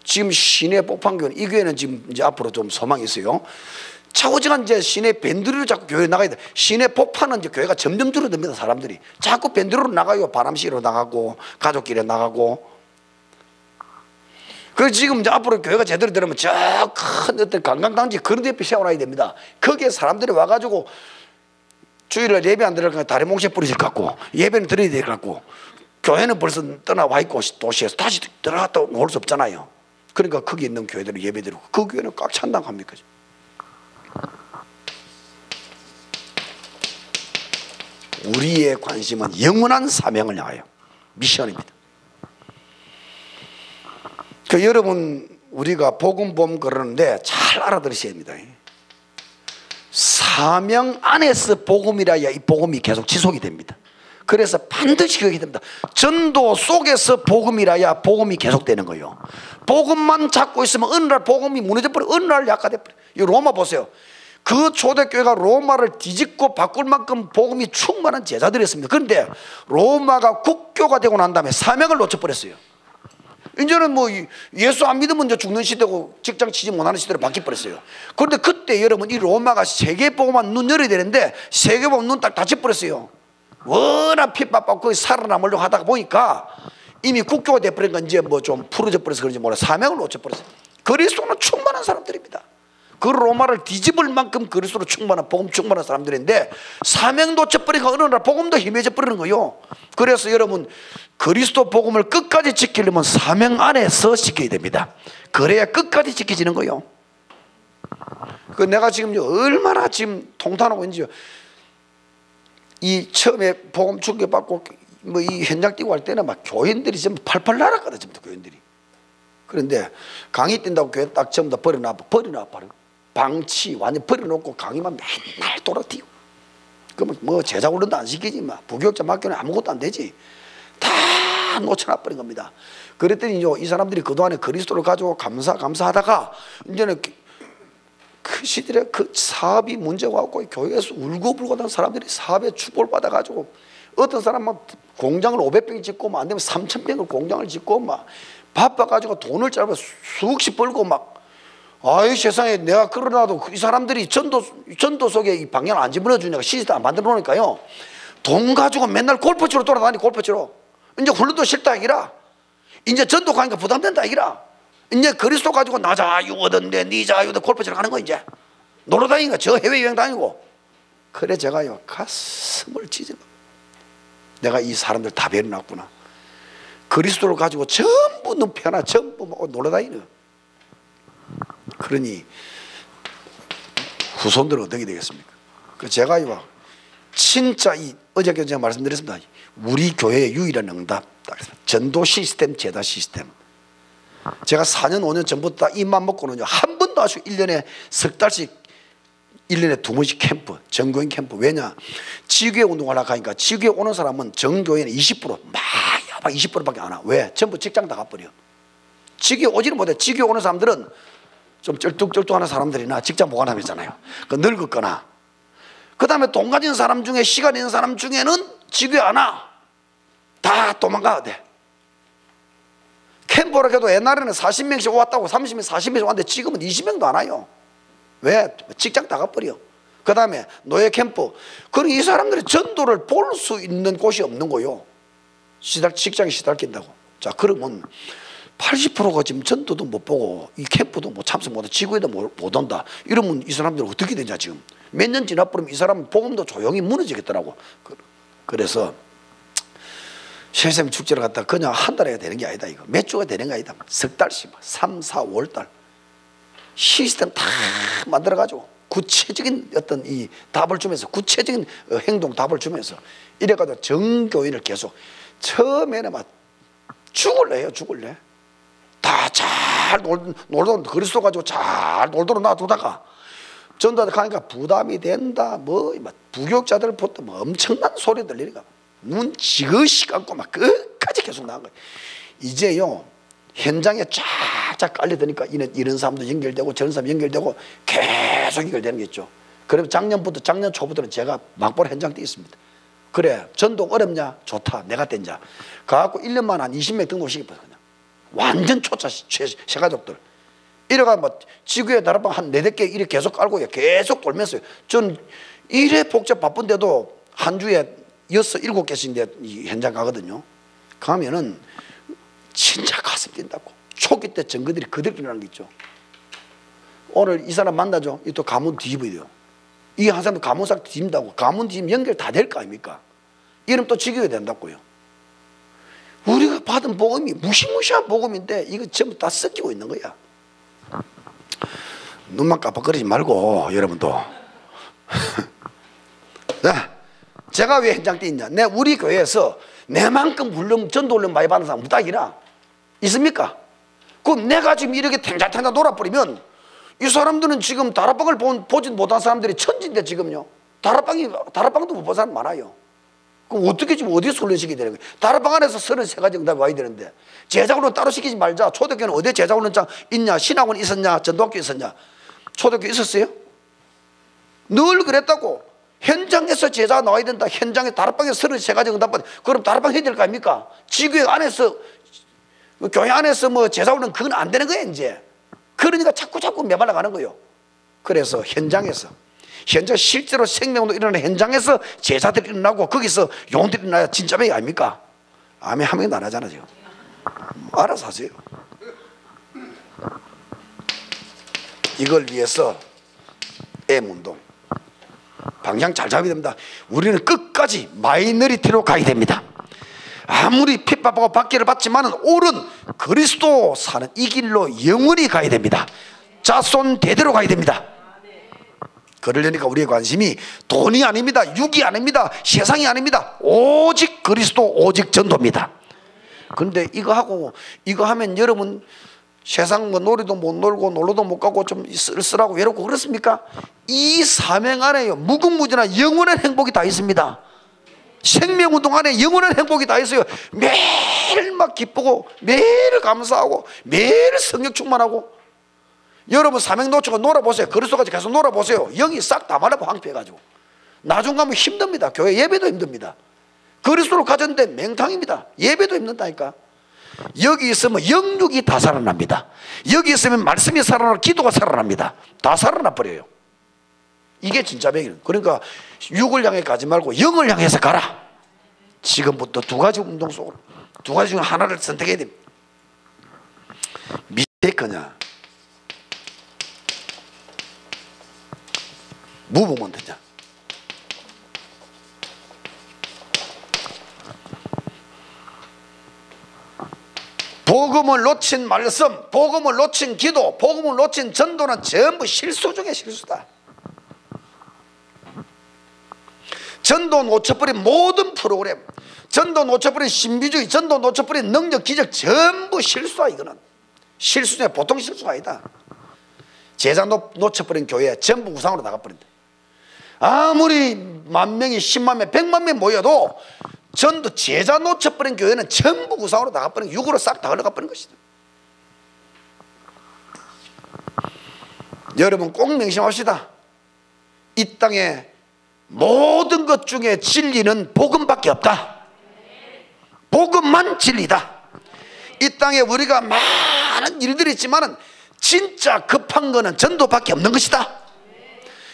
지금 시내 복판교회는 이 교회는 지금 이제 앞으로 좀 소망이 있어요. 차후지간 이제 시내 밴드리로 자꾸 교회 나가야 돼. 시내 복판은 이제 교회가 점점 줄어듭니다. 사람들이 자꾸 밴드리로 나가요. 바람시로 나가고 가족끼리 나가고. 그래서 지금 이제 앞으로 교회가 제대로 되려면 저 큰 어떤 관광단지 그런 데 옆에 세워놔야 됩니다. 거기에 사람들이 와가지고 주일날 예배 안 들어가니까 다리 몽새 뿌리질 것 같고 예배는 드려야 될 것 같고 교회는 벌써 떠나와 있고 도시에서 다시 들어갔다 올 수 없잖아요. 그러니까 거기 있는 교회들은 예배 드리고 그 교회는 꽉 찬다고 합니까? 우리의 관심은 영원한 사명을 향하여 미션입니다. 그 여러분 우리가 복음 보험 그러는데 잘 알아들으셔야 합니다. 사명 안에서 복음이라야 이 복음이 계속 지속이 됩니다. 그래서 반드시 그렇게 됩니다. 전도 속에서 복음이라야 복음이 계속되는 거예요. 복음만 잡고 있으면 어느 날 복음이 무너져버려. 어느 날 약화돼버려. 이 로마 보세요. 그 초대교회가 로마를 뒤집고 바꿀 만큼 복음이 충만한 제자들이었습니다. 그런데 로마가 국교가 되고 난 다음에 사명을 놓쳐버렸어요. 이제는 뭐 예수 안 믿으면 이제 죽는 시대고 직장 취직 못하는 시대로 바뀌어버렸어요. 그런데 그때 여러분 이 로마가 세계복음만 눈 열어야 되는데 세계복음 눈 딱 닫혀버렸어요. 워낙 핍박받고 살아남으려고 하다가 보니까 이미 국교가 돼버린 건 이제 뭐 좀 풀어져 버려서 그런지 몰라 사명을 놓쳐버렸어요. 그리스도는 충만한 사람들입니다. 그 로마를 뒤집을 만큼 그리스도로 충만한 복음 충만한 사람들인데 사명 놓쳐버리니까 어느 날 복음도 희미해져 버리는 거예요. 그래서 여러분 그리스도 복음을 끝까지 지키려면 사명 안에서 지켜야 됩니다. 그래야 끝까지 지켜지는 거예요. 그 내가 지금 얼마나 지금 통탄하고 있는지, 이 처음에 복음 충격받고 뭐 이 현장 뛰고 할 때는 막 교인들이 전부 팔팔 날았거든. 전부 교인들이. 그런데 강의 뛴다고 교회 딱 전부 다 버려놔 바로 방치 완전 버려놓고 강의만 맨날 돌아뛰고. 그러면 뭐 제자 훈련도 안 시키지, 막 부교육자 맡기는 아무것도 안 되지. 다 놓쳐놔버린 겁니다. 그랬더니 이 사람들이 그동안에 그리스도를 가지고 감사하다가 이제는 그 시들에 그 사업이 문제가 없고 교회에서 울고불고 하는 사람들이 사업에 축복을 받아가지고 어떤 사람은 공장을 500병 짓고 막 안 되면 3000병을 공장을 짓고 막 바빠가지고 돈을 짧아 수억씩 벌고 막, 아이 세상에, 내가 그러나도 이 사람들이 전도 속에 이 방향을 안 집어넣어주니까 시스템 안 만들어 놓으니까요, 돈 가지고 맨날 골프 치러 돌아다니. 골프 치러 이제 훈련도 싫다 이기라. 이제 전도 가니까 부담된다 이기라. 이제 그리스도 가지고 나 자유 얻었는데 니 자유 얻어 골프 치러 가는 거. 이제 놀러 다니니까 저 해외여행 다니고. 그래 제가요 가슴을 찢어. 내가 이 사람들 다 배려놨구나. 그리스도를 가지고 전부 눕혀나 전부 놀러 다니는. 그러니 후손들은 어떻게 되겠습니까? 그 제가요 진짜 이 어저께 제가 말씀드렸습니다. 우리 교회의 유일한 응답, 전도 시스템, 제다 시스템. 제가 4년 5년 전부터 딱 입만 먹고는요 한 번도 아주 1년에 석 달씩 1년에 2번씩 캠프, 정교인 캠프. 왜냐, 지교회 운동하려고 하니까 지교회 오는 사람은 정교회는 20% 막 20%밖에 안 와. 왜? 전부 직장 다 가버려. 지교회 오지는 못해. 지교회 오는 사람들은 좀 쩔뚝쩔뚝하는 사람들이나 직장 보관함이잖아요. 그 늙었거나, 그 다음에 돈 가진 사람 중에 시간 있는 사람 중에는 지교회 안 와. 다 도망가야 돼. 캠프라 해도 옛날에는 40명씩 왔다고 30명 40명씩 왔는데 지금은 20명도 안 와요. 왜? 직장 다 가버려. 그 다음에 노예 캠프. 그럼 이 사람들이 전도를 볼 수 있는 곳이 없는 거요. 직장에 시달린다고. 자, 그러면 80%가 지금 전도도 못 보고 이 캠프도 못 참석 못하고 지구에도 못 온다. 이러면 이 사람들은 어떻게 되냐. 지금 몇 년 지나버리면 이 사람은 복음도 조용히 무너지겠더라고. 그래서 세샘 축제를 갖다 그냥 한 달에 되는 게 아니다. 이거 몇 주가 되는 게 아니다. 석 달씩 3, 4, 5월 시스템 다 만들어가지고 구체적인 어떤 이 답을 주면서, 구체적인 행동 답을 주면서 이래가지고 정교인을 계속, 처음에는 막 죽을래요. 다 잘 놀던 그리스도 가지고 잘 놀도록 놔두다가 전도하다 가니까 부담이 된다. 뭐 부교육자들부터 뭐 엄청난 소리 들리니까 눈 지그시 감고 막 끝까지 계속 나간 거예요. 이제요 현장에 쫙쫙 깔려드니까 이런 사람도 연결되고 저런 사람 연결되고 계속 연결되는 게 있죠. 그럼 작년 초부터는 제가 막보로 현장 뛰어 있습니다. 그래 전도 어렵냐? 좋다. 내가 뗀자 가갖고 1년만 한 20명 등록시켰거든요. 그냥 완전 초짜 새가족들. 이래가 뭐 지구에 다락방 한 4-5개 이렇게 계속 깔고 계속 돌면서요. 전 이래 복잡 바쁜데도 한 주에 6, 7개씩 현장 가거든요. 가면은 진짜 가슴 뛴다고. 초기 때 증거들이 그대로 일어나는 게 있죠. 오늘 이 사람 만나죠. 이 또 가문 뒤집어야 돼요. 이 한 사람 가문sak 뒤집는다고. 가문 뒤집으면 연결 다 될 거 아닙니까? 이러면 또 지겨야 된다고요. 우리가 받은 복음이 무시무시한 복음인데 이거 전부 다 섞이고 있는 거야. 눈만 깜빡거리지 말고 여러분도. 네. 제가 왜 현장 뛰냐? 우리 교회에서 내만큼 전도 훈련 많이 받는 사람 무닥이나 있습니까? 그럼 내가 지금 이렇게 탱자탱자 놀아버리면 이 사람들은 지금 다락방을 보지 못한 사람들이 천지인데 지금요. 다락방도 못 본 사람 많아요. 그럼 어떻게 지금 어디서 훈련시키게 되는 거예요? 다락방 안에서 33가지 응답이 와야 되는데 제자훈련 따로 시키지 말자. 초대교회는 어디에 제자훈련장 있냐? 신학원 있었냐? 전도학교 있었냐? 초대교회 있었어요? 늘 그랬다고. 현장에서 제자가 나와야 된다. 현장에 다락방에서 33가지 응답받아. 그럼 다락방 해야 될 거 아닙니까? 지교회 안에서 교회 안에서 뭐 제자훈련 그건 안 되는 거예요 이제. 그러니까 자꾸 매발라 가는 거예요. 그래서 현장 실제로 생명도 일어나는 현장에서 제자들이 일어나고 거기서 용들이 일어나야 진짜 배가 아닙니까? 아멘 한 명도 안 하잖아 지금. 알아서 하세요. 이걸 위해서 M운동. 방향 잘 잡아야 됩니다. 우리는 끝까지 마이너리티로 가야 됩니다. 아무리 핍박하고 박해를 받지만은 옳은 그리스도 사는 이 길로 영원히 가야 됩니다. 자손 대대로 가야 됩니다. 그러려니까 우리의 관심이 돈이 아닙니다. 육이 아닙니다. 세상이 아닙니다. 오직 그리스도, 오직 전도입니다. 그런데 이거 하면 여러분 세상 뭐 놀이도 못 놀고 놀러도 못 가고 좀 쓸쓸하고 외롭고 그렇습니까? 이 사명 안에요 무궁무진한 영원한 행복이 다 있습니다. 생명운동 안에 영원한 행복이 다 있어요. 매일 막 기쁘고 매일 감사하고 매일 성령 충만하고. 여러분 사명 놓치고 놀아보세요. 그리스도까지 계속 놀아보세요. 영이 싹 다 말라고 황폐해가지고 나중 가면 힘듭니다. 교회 예배도 힘듭니다. 그리스도를 가졌는데 맹탕입니다. 예배도 힘든다니까. 여기 있으면 영육이 다 살아납니다. 여기 있으면 말씀이 살아나고 기도가 살아납니다. 다 살아나 버려요. 이게 진짜 명예는. 그러니까 육을 향해 가지 말고 영을 향해서 가라. 지금부터 두 가지 운동 속으로, 두 가지 중 하나를 선택해야 됩니다. 밑에 거냐 무브먼트냐. 복음을 놓친 말씀, 복음을 놓친 기도, 복음을 놓친 전도는 전부 실수 중에 실수다. 전도 놓쳐버린 모든 프로그램, 전도 놓쳐버린 신비주의, 전도 놓쳐버린 능력, 기적 전부 실수야. 이거는 실수 중에 보통 실수가 아니다. 제자 놓쳐버린 교회 전부 우상으로 나가버린다. 아무리 10,000명이 100,000명 100,000명 모여도 전도 제자 놓쳐버린 교회는 전부 우상으로 나가버린, 육으로 싹 다 흘러가버린 것이다. 여러분 꼭 명심합시다. 이 땅에 모든 것 중에 진리는 복음밖에 없다. 복음만 진리다. 이 땅에 우리가 많은 일들이 있지만 진짜 급한 거는 전도밖에 없는 것이다.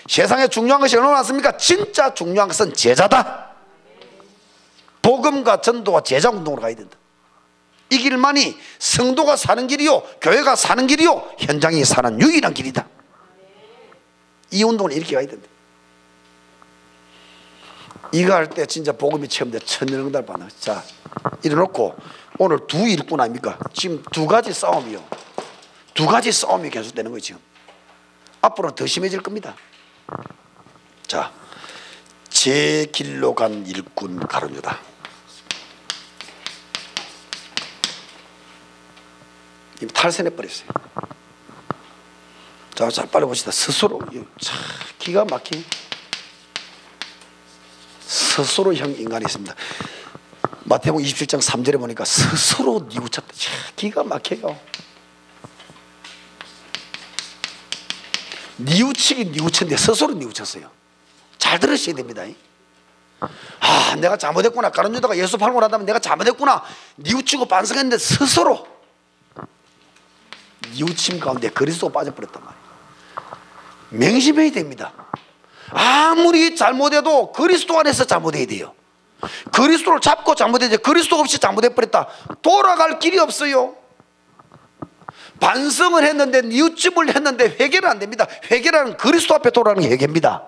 세상에 중요한 것이 얼마나 많습니까? 진짜 중요한 것은 제자다. 복음과 전도와 제자 운동으로 가야 된다. 이 길만이 성도가 사는 길이요 교회가 사는 길이요 현장이 사는 유일한 길이다. 이 운동을 이렇게 가야 된다. 이거 할 때 진짜 복음이 체험돼 천년응답 받는. 자, 이래놓고 오늘 두 일꾼 아닙니까? 지금 두 가지 싸움이요. 두 가지 싸움이 계속되는 거예요. 지금 앞으로는 더 심해질 겁니다. 자, 제 길로 간 일꾼 가룟유다. 이미 탈선해버렸어요. 자, 자, 빨리 봅시다. 스스로 참 기가 막힌 스스로형 인간이 있습니다. 마태복음 27장 3절에 보니까 스스로 뉘우쳤다. 참 기가 막혀요. 뉘우치긴 뉘우쳤는데 스스로 뉘우쳤어요. 잘 들으셔야 됩니다. 아, 내가 잘못했구나. 가룟유다가 예수 팔고 나다면 내가 잘못했구나. 뉘우치고 반성했는데 스스로 뉘우침 가운데 그리스도가 빠져버렸단 말이에요. 명심해야 됩니다. 아무리 잘못해도 그리스도 안에서 잘못해야 돼요. 그리스도를 잡고 잘못해야 돼요. 그리스도 없이 잘못해버렸다. 돌아갈 길이 없어요. 반성을 했는데 뉘우침을 했는데 회개는 안 됩니다. 회개라는 그리스도 앞에 돌아가는 게 회개입니다.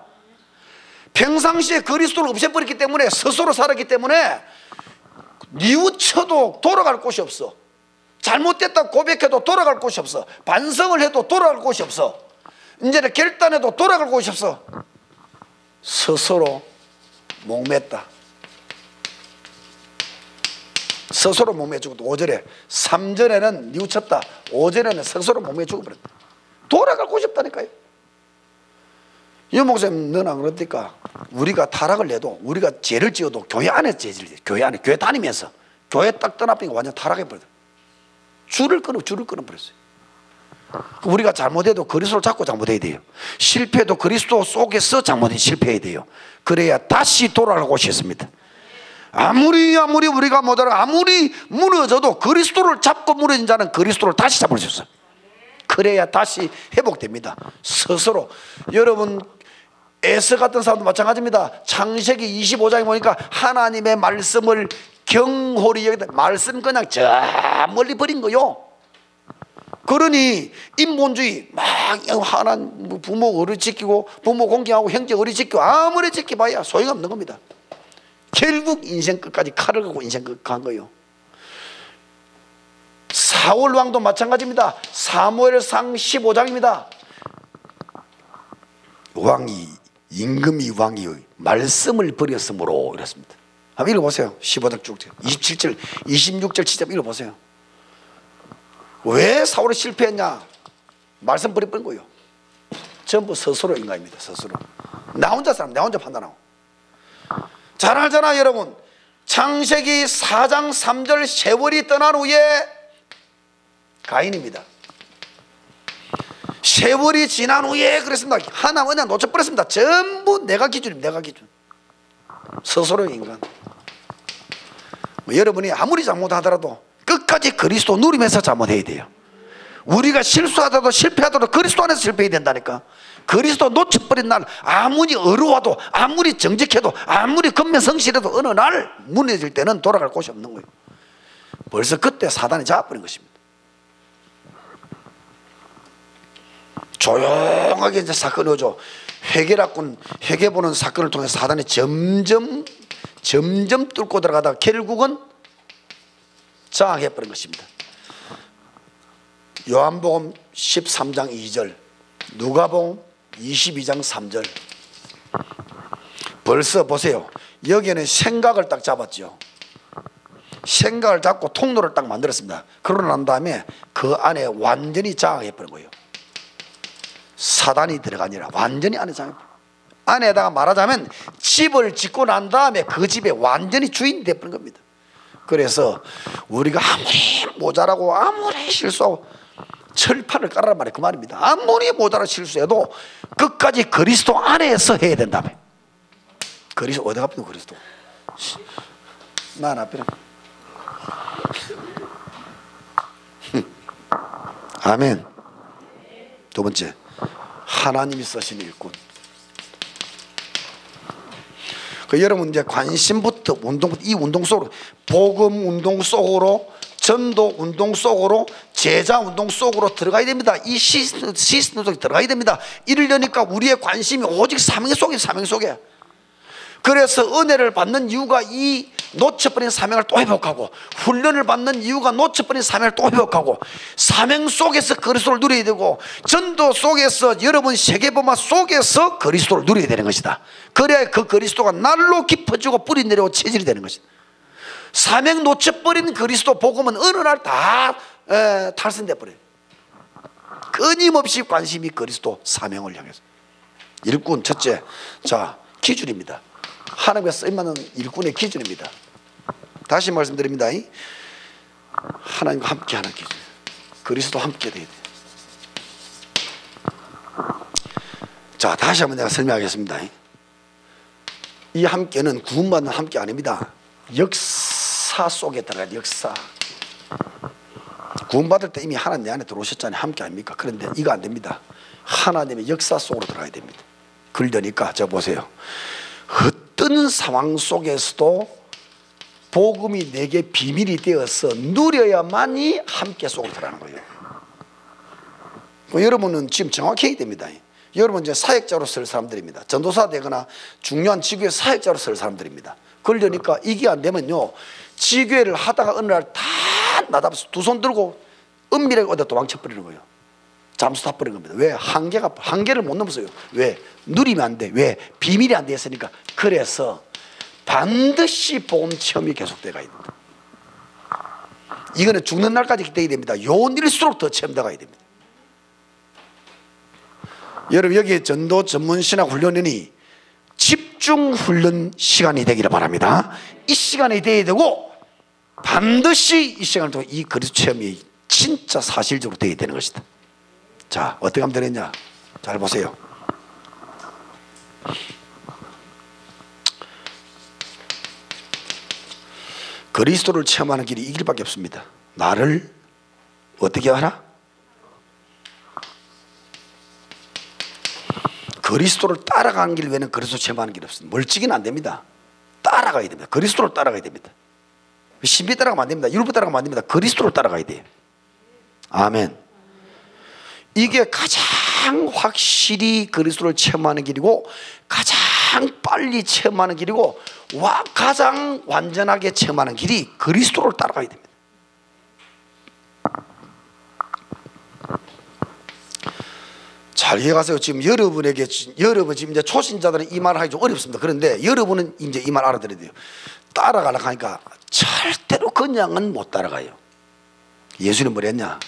평상시에 그리스도를 없애버렸기 때문에 스스로 살았기 때문에 뉘우쳐도 돌아갈 곳이 없어. 잘못됐다고 고백해도 돌아갈 곳이 없어. 반성을 해도 돌아갈 곳이 없어. 이제는 결단해도 돌아갈 곳이 없어. 스스로 목맸다. 스스로 목매 죽었다. 5절에 3절에는 뉘우쳤다. 5절에는 스스로 목매 죽어버렸다. 돌아갈 곳이 없다니까요. 이 목사님 너는 안 그렇습니까? 우리가 타락을 내도 우리가 죄를 지어도 교회 안에서 죄를 지어. 교회 안에 교회 다니면서 교회 딱 떠나보니까 완전 타락해버렸다. 줄을 끊어버렸어요. 우리가 잘못해도 그리스도를 잡고 잘못해야 돼요. 실패도 그리스도 속에서 실패해야 돼요. 그래야 다시 돌아갈 곳이 있습니다. 아무리 우리가 못하라 아무리 무너져도 그리스도를 잡고 무너진 자는 그리스도를 다시 잡을 수 있어요. 그래야 다시 회복됩니다. 스스로. 여러분 에서 같은 사람도 마찬가지입니다. 창세기 25장에 보니까 하나님의 말씀을 경홀히 여기다 말씀 그냥 저 멀리 버린 거요. 그러니 인본주의 막 하나님 부모 어리 지키고 부모 공경하고 형제 어리 지키고 아무리 지켜봐야 소용없는 겁니다. 결국 인생 끝까지 칼을 갖고 인생 끝 간 거예요. 사울 왕도 마찬가지입니다. 사무엘상 15장입니다. 임금이 왕이 말씀을 버렸으므로 이랬습니다. 한번 읽어보세요. 15장 쭉 27절 26절 직접 읽어보세요. 왜 사울이 실패했냐? 말씀 버려버린 거예요. 전부 스스로 인간입니다. 스스로 나 혼자 사람, 나 혼자 판단하고. 잘 알잖아 여러분. 창세기 4장 3절 세월이 떠난 후에 가인입니다. 세월이 지난 후에 그랬습니다. 하나님 그냥 놓쳐버렸습니다. 전부 내가 기준입니다. 내가 기준. 스스로의 인간. 여러분이 아무리 잘못하더라도 끝까지 그리스도 누리면서 잘못해야 돼요. 우리가 실수하더라도 실패하더라도 그리스도 안에서 실패해야 된다니까. 그리스도 놓쳐버린 날 아무리 어려워도 아무리 정직해도 아무리 근면성실해도 어느 날 무너질 때는 돌아갈 곳이 없는 거예요. 벌써 그때 사단이 잡아버린 것입니다. 조용하게 이제 사건이 오죠. 회개 보는 사건을 통해 사단이 점점 뚫고 들어가다가 결국은 장악해버린 것입니다. 요한복음 13장 2절, 누가복음 22장 3절. 벌써 보세요. 여기에는 생각을 딱 잡았죠. 생각을 잡고 통로를 딱 만들었습니다. 그러고 난 다음에 그 안에 완전히 장악해버린 거예요. 사단이 들어가니라 완전히 안에 장악해버린 거예요. 안에다가 말하자면 집을 짓고 난 다음에 그 집에 완전히 주인이 되어버린 겁니다. 그래서 우리가 아무리 모자라고 아무리 실수하고 철판을 깔아라 말이에요. 그 말입니다. 아무리 모자라 실수해도 끝까지 그리스도 안에서 해야 된다며. 그리스도 어디 갔노? 그리스도 난 앞에는 아멘. 두 번째, 하나님이 쓰신 일꾼. 여러분 이제 관심부터 이 운동 속으로, 복음 운동 속으로, 전도 운동 속으로, 제자 운동 속으로 들어가야 됩니다. 이 시스템 속에 들어가야 됩니다. 이러려니까 우리의 관심이 오직 사명 속에. 그래서 은혜를 받는 이유가 이 놓쳐버린 사명을 또 회복하고, 훈련을 받는 이유가 놓쳐버린 사명을 또 회복하고, 사명 속에서 그리스도를 누려야 되고, 전도 속에서 여러분 세계복음 속에서 그리스도를 누려야 되는 것이다. 그래야 그 그리스도가 날로 깊어지고 뿌리 내려오고 체질이 되는 것이다. 사명 놓쳐버린 그리스도 복음은 어느 날 다 탈선돼 버려요. 끊임없이 관심이 그리스도 사명을 향해서. 일꾼 첫째, 자 기준입니다. 하나님께서 쓰임받는 일꾼의 기준입니다. 다시 말씀드립니다. 하나님과 함께하는 기준. 그리스도 함께 돼야 돼요. 자, 다시 한번 내가 설명하겠습니다. 이 함께는 구원받는 함께 아닙니다. 역사 속에 들어가야 돼요. 역사. 구원받을 때 이미 하나님 내 안에 들어오셨잖아요. 함께 아닙니까? 그런데 이거 안 됩니다. 하나님의 역사 속으로 들어가야 됩니다. 그러니까 저 보세요. 어떤 상황 속에서도 복음이 내게 비밀이 되어서 누려야만이 함께 속으로 들어가는 거예요. 여러분은 지금 정확히 해야 됩니다. 여러분 이제 사역자로 쓸 사람들입니다. 전도사 되거나 중요한 지교회 사역자로 쓸 사람들입니다. 그러니까 이게 안 되면요, 지교회를 하다가 어느 날 다 나답서 두 손 들고 은밀하게 어디다 도망쳐버리는 거예요. 잠수 타버리는 겁니다. 왜? 한계를 못 넘었어요. 왜? 누리면 안 돼. 왜? 비밀이 안 됐으니까. 그래서 반드시 복음 체험이 계속돼 가야 됩니다. 이거는 죽는 날까지 돼야 됩니다. 요일수록 더 체험돼 가야 됩니다. 여러분 여기 전도 전문 신학 훈련원이 집중 훈련 시간이 되기를 바랍니다. 이 시간이 돼야 되고 반드시 이 시간을 통해 이 그리스도 체험이 진짜 사실적으로 돼야 되는 것이다. 자, 어떻게 하면 되느냐? 잘 보세요. 그리스도를 체험하는 길이 이 길밖에 없습니다. 나를 어떻게 하라? 그리스도를 따라가는 길 외에는 그리스도 체험하는 길이 없습니다. 멀찍이는 안 됩니다. 따라가야 됩니다. 그리스도를 따라가야 됩니다. 신비 따라가면 안 됩니다. 율법 따라가면 안 됩니다. 그리스도를 따라가야 돼요. 아멘. 이게 가장 확실히 그리스도를 체험하는 길이고 가장 빨리 체험하는 길이고 가장 완전하게 체험하는 길이 그리스도를 따라가야 됩니다. 잘 이해가세요. 지금 여러분 지금 이제 초신자들은 이 말을 하기 좀 어렵습니다. 그런데 여러분은 이제 이 말 알아들어야 돼요. 따라가려고 하니까 절대로 그냥은 못 따라가요. 예수님 뭐라 했냐?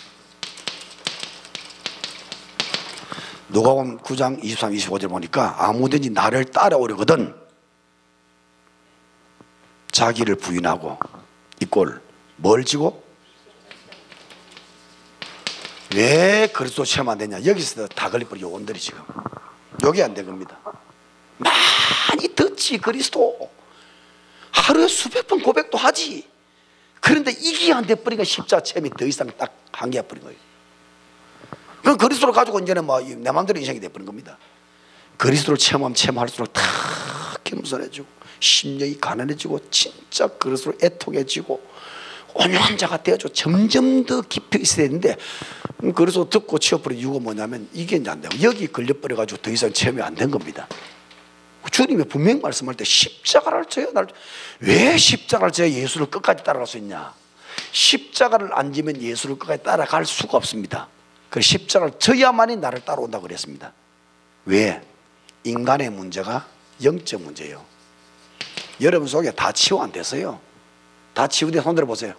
누가복음 9장 23, 25절 보니까 아무든지 나를 따라오려거든 자기를 부인하고 이꼴 뭘 지고? 왜 그리스도 체험 안 되냐? 여기서 다 걸려버려. 요원들이 지금 여기 안 된 겁니다. 많이 듣지 그리스도. 하루에 수백 번 고백도 하지. 그런데 이게 안 돼버리니까 십자가 체험이 더 이상 딱 한계가 버린 거예요. 그럼 그리스도를 가지고 이제는 뭐 내 마음대로 인생이 돼버린 겁니다. 그리스도를 체험하면 체험할수록 다 겸손해지고 심령이 가난해지고 진짜 그리스도로 애통해지고 온유한 자가 되어져 점점 더 깊이 있어야 되는데 그래서 듣고 치워버린 이유가 뭐냐면 이게 이제 안 되고 여기 걸려버려가지고 더 이상 체험이 안 된 겁니다. 주님이 분명히 말씀할 때 십자가를 져야 왜 십자가를 져야 예수를 끝까지 따라갈 수 있냐? 십자가를 안 지면 예수를 끝까지 따라갈 수가 없습니다. 그 십자가를 져야만이 나를 따라온다고 그랬습니다. 왜? 인간의 문제가 영적 문제예요. 여러분 속에 다 치유 안 됐어요. 다 치유돼. 손 들어보세요.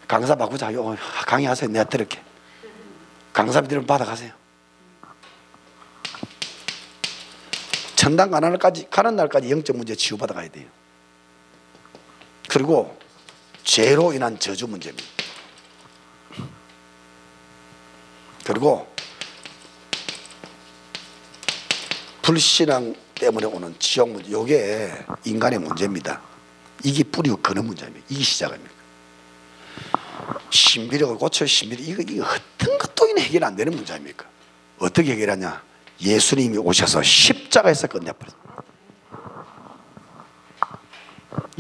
강사 바꾸자요. 강의하세요. 내가 들을게. 강사비들은 받아가세요. 천당 가는 날까지 영적 문제 치유받아가야 돼요. 그리고 죄로 인한 저주 문제입니다. 그리고 불신앙 때문에 오는 지옥 문제, 이게 인간의 문제입니다. 이게 뿌리고 그는 문제입니다. 이게 시작입니다. 신비력을 고쳐 이거 어떤 것도 해결 안 되는 문제 아닙니까? 어떻게 해결하냐? 예수님이 오셔서 십자가에서 끝내버렸어요.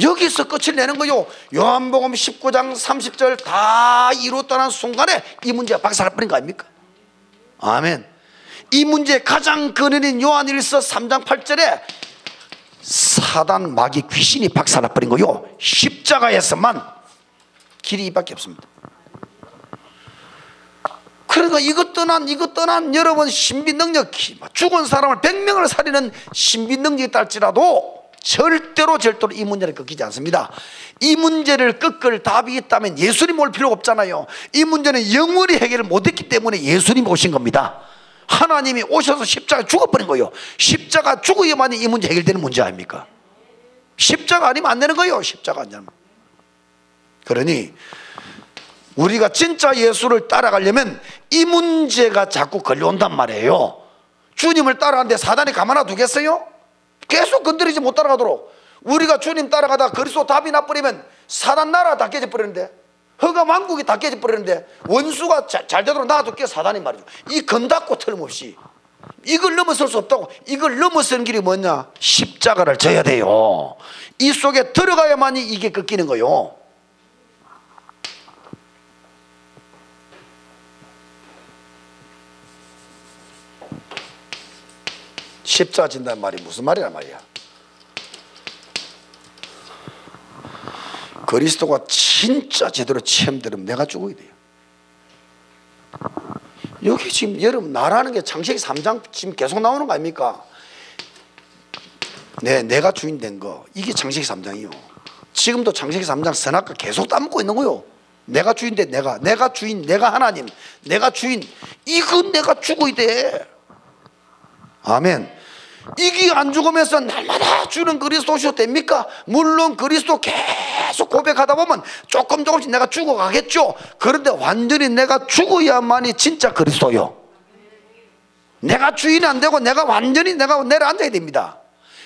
여기서 끝을 내는 거요. 요한복음 19장 30절 다 이뤘다는 순간에 이 문제가 박살나버린 거 아닙니까? 아멘. 이 문제의 가장 근원인 요한일서 3장 8절에 사단 마귀 귀신이 박살나버린 거요. 십자가에서만 길이 이밖에 없습니다. 그러니까 이것 떠난 여러분 신비 능력이 죽은 사람을 100명을 살리는 신비 능력이 있달지라도 절대로 이 문제를 꺾이지 않습니다. 이 문제를 꺾을 답이 있다면 예수님 올 필요가 없잖아요. 이 문제는 영원히 해결을 못했기 때문에 예수님이 오신 겁니다. 하나님이 오셔서 십자가 죽어버린 거예요. 십자가 죽어야만 이 문제 해결되는 문제 아닙니까? 십자가 아니면 안 되는 거예요. 십자가 아니면. 그러니 우리가 진짜 예수를 따라가려면 이 문제가 자꾸 걸려온단 말이에요. 주님을 따라가는데 사단이 가만 놔두겠어요? 계속 건드리지 못 따라가도록. 우리가 주님 따라가다 그리스도 답이 나버리면 사단 나라 다 깨져버리는데, 허가 왕국이 다 깨져버리는데, 원수가 잘 되도록 놔둘게 사단이 말이죠. 이 건닫고 틀림없이 이걸 넘어설 수 없다고. 이걸 넘어서는 길이 뭐냐? 십자가를 져야 돼요. 이 속에 들어가야만이 이게 꺾이는 거요. 십자가 진다는 말이 무슨 말이란 말이야? 그리스도가 진짜 제대로 체험되면 내가 죽어야 돼요. 여기 지금 여러분 나라는 게 창세기 3장 지금 계속 나오는 거 아닙니까? 내가 주인 된 거, 이게 창세기 3장이요. 지금도 창세기 3장 선악과 계속 따먹고 있는 거요. 내가 주인 된 내가 주인, 내가 하나님, 내가 주인, 이거 내가 죽어야 돼. 아멘. 이게 안 죽으면서 날마다 주는 그리스도셔도 됩니까? 물론 그리스도 계속 고백하다 보면 조금씩 내가 죽어가겠죠. 그런데 완전히 내가 죽어야만이 진짜 그리스도요. 내가 주인이 안 되고 내가 완전히 내가 내려앉아야 됩니다.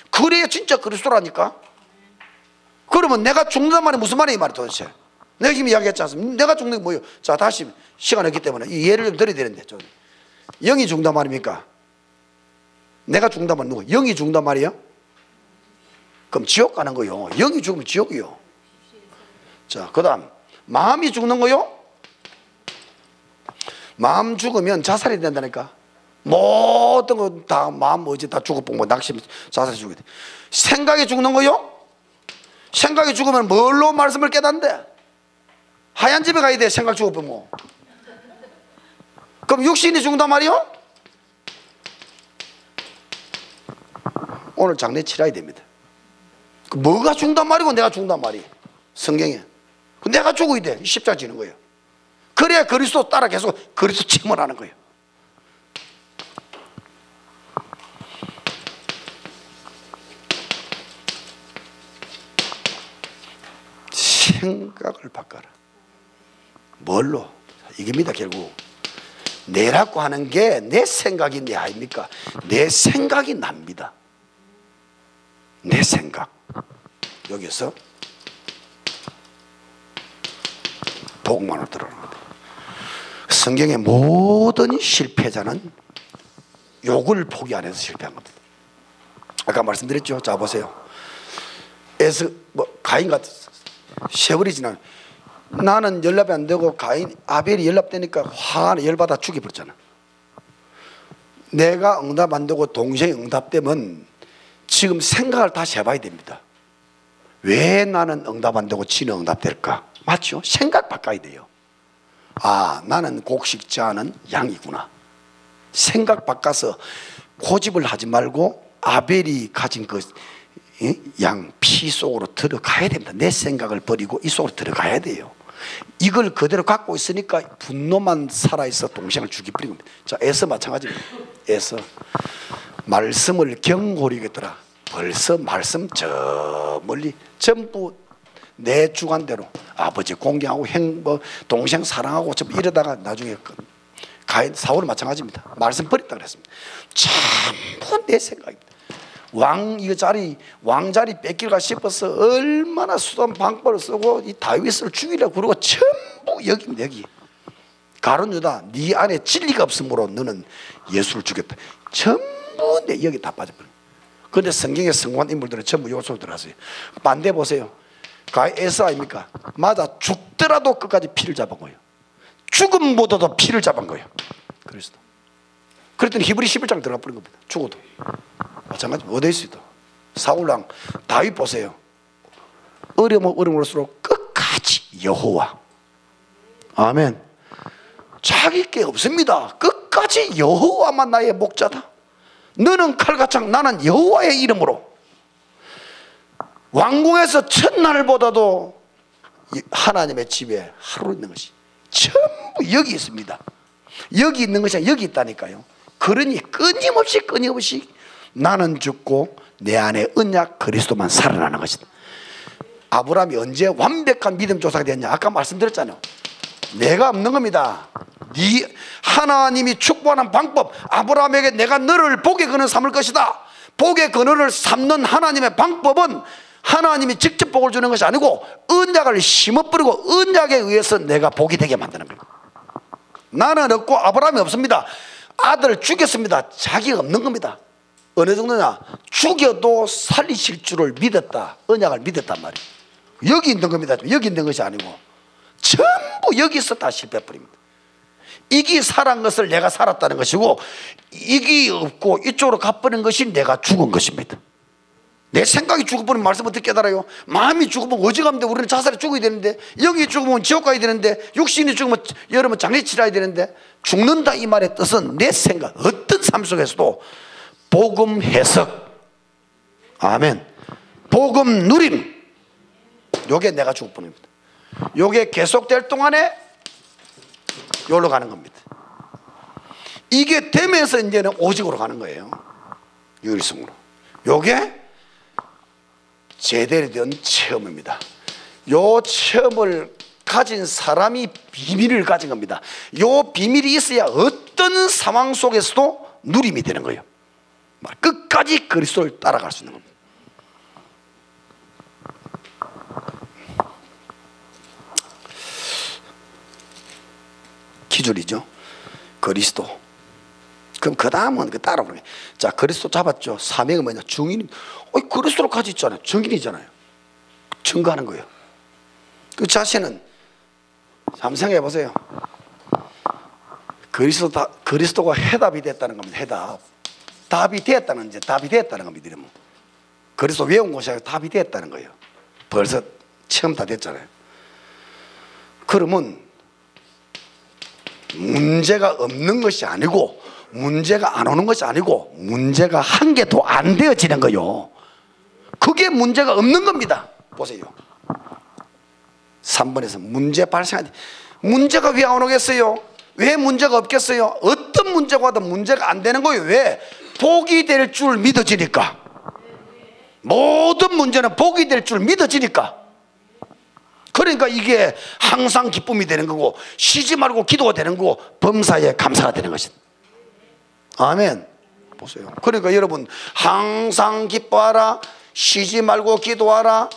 그래야 진짜 그리스도라니까. 그러면 내가 죽는단 말이 무슨 말이에요? 이 말이 도대체 내가 지금 이야기했지 않습니까? 내가 죽는 게 뭐예요? 자, 다시 시간이 없기 때문에 이 예를 좀 드려야 되는데, 영이 죽는단 말입니까? 내가 죽는다면 누구? 영이 죽는단 말이에요? 그럼 지옥 가는 거요. 영이 죽으면 지옥이요. 자, 그 다음 마음이 죽는 거요. 마음 죽으면 자살이 된다니까. 모든 거 다 마음 어제 다 죽어보고 낙심 자살이 죽어야 돼. 생각이 죽는 거요? 생각이 죽으면 뭘로 말씀을 깨닫는데? 하얀 집에 가야 돼. 생각 죽어보면. 그럼 육신이 죽는단 말이요? 오늘 장례 치러야 됩니다. 뭐가 죽는단 말이고 내가 죽는단 말이 성경에. 내가 죽어야 돼. 십자가 지는 거예요. 그래야 그리스도 따라 계속 그리스도 체험을 하는 거예요. 생각을 바꿔라. 뭘로? 이겁니다. 결국 내라고 하는 게 내 생각이 내 아닙니까? 내 생각이 납니다. 내 생각. 여기서 복음만으로 들어오는 겁니다. 성경의 모든 실패자는 욕을 포기 안 해서 실패한 겁니다. 아까 말씀드렸죠. 자 보세요. 가인 같은 세월이 지나 나는 연락이 안 되고 아벨이 연락되니까 화가 열받아 죽여버렸잖아. 내가 응답 안 되고 동생이 응답되면 지금 생각을 다시 해봐야 됩니다. 왜 나는 응답 안 되고 지는 응답될까? 맞죠? 생각 바꿔야 돼요. 아, 나는 곡식지 않은 양이구나. 생각 바꿔서 고집을 하지 말고 아벨이 가진 그 양 피 속으로 들어가야 됩니다. 내 생각을 버리고 이 속으로 들어가야 돼요. 이걸 그대로 갖고 있으니까 분노만 살아있어 동생을 죽여버린 겁니다. 자, 에서 마찬가지입니다. 에서 말씀을 경고히 여겼더라. 벌써 말씀 저 멀리 전부 내 주관대로 아버지 공경하고 동생 사랑하고 전부 이러다가 나중에 가인 사울은 마찬가지입니다. 말씀 버렸다 그랬습니다. 전부 내 생각입니다. 왕자리 뺏길까 싶어서 얼마나 수단 방법을 쓰고 이 다윗을 죽이려고 그러고 전부 여기입니다. 여기 가룟 유다 네 안에 진리가 없으므로 너는 예수를 죽였다. 전부 내 여기 다 빠져버려. 그런데 성경에 성공한 인물들은 전부 요소로 들어갔어요. 반대 보세요. 에서 아닙니까? 맞아, 죽더라도 끝까지 피를 잡은 거예요. 죽음보다도 피를 잡은 거예요. 그리스도. 그랬더니 히브리 11장 들어가 버린 겁니다. 죽어도 마찬가지. 어디에 있어도 사울왕 다윗 보세요. 어려울수록 끝까지 여호와. 아멘. 자기 게 없습니다. 끝까지 여호와만 나의 목자다. 너는 칼가창 나는 여호와의 이름으로. 왕궁에서 첫날보다도 하나님의 집에 하루 있는 것이 전부 여기 있습니다. 여기 있는 것이 여기 있다니까요. 그러니 끊임없이 나는 죽고 내 안에 언약 그리스도만 살아나는 것이다. 아브라함이 언제 완벽한 믿음 조사가 됐냐? 아까 말씀드렸잖아요. 내가 없는 겁니다. 하나님이 축복하는 방법, 아브라함에게 내가 너를 복의 근원 삼을 것이다. 복의 근원을 삼는 하나님의 방법은 하나님이 직접 복을 주는 것이 아니고 언약을 심어버리고 언약에 의해서 내가 복이 되게 만드는 거예요. 나는 없고 아브라함이 없습니다. 아들 죽였습니다. 자기가 없는 겁니다. 어느 정도냐? 죽여도 살리실 줄을 믿었다. 언약을 믿었단 말이에요. 여기 있는 겁니다. 여기 있는 것이 아니고 전부 여기서 다 실패해버립니다. 이기 살한 것을 내가 살았다는 것이고 이기 없고 이쪽으로 가버린 것이 내가 죽은 것입니다. 내 생각이 죽어버리면 말씀 어떻게 깨달아요? 마음이 죽으면 어디 가면 돼? 우리는 자살에 죽어야 되는데, 영이 죽으면 지옥 가야 되는데, 육신이 죽으면 여러분 장례 치러야 되는데, 죽는다 이 말의 뜻은 내 생각 어떤 삶 속에서도 복음 해석, 아멘, 복음 누림, 요게 내가 죽어버린 겁니다. 요게 계속될 동안에 요로 가는 겁니다. 이게 되면서 이제는 오직으로 가는 거예요. 유일성으로. 요게 제대로 된 체험입니다. 요 체험을 가진 사람이 비밀을 가진 겁니다. 요 비밀이 있어야 어떤 상황 속에서도 누림이 되는 거예요. 끝까지 그리스도를 따라갈 수 있는 겁니다. 기준이죠. 그리스도. 그럼 그 다음은 그 따라오는 거예요. 자, 그리스도 잡았죠. 사명은 뭐냐? 증인. 그리스도로 가지 있잖아요. 증인이잖아요. 증거하는 거예요. 그 자신은 한번 생각해 보세요. 그리스도가 해답이 됐다는 겁니다. 해답. 답이 됐다는, 이제 답이 됐다는 겁니다. 이러면. 그리스도 외운 것이 아니라 답이 됐다는 거예요. 벌써 체험 다 됐잖아요. 그러면 문제가 없는 것이 아니고, 문제가 안 오는 것이 아니고, 문제가 한 개도 안 되어지는 거요. 그게 문제가 없는 겁니다. 보세요. 3번에서 문제 발생하지. 문제가 왜 안 오겠어요? 왜 문제가 없겠어요? 어떤 문제가 와도 문제가 안 되는 거예요. 왜? 복이 될 줄 믿어지니까. 모든 문제는 복이 될 줄 믿어지니까. 그러니까 이게 항상 기쁨이 되는 거고, 쉬지 말고 기도가 되는 거고, 범사에 감사가 되는 것입니다. 아멘. 보세요. 그러니까 여러분, 항상 기뻐하라, 쉬지 말고 기도하라,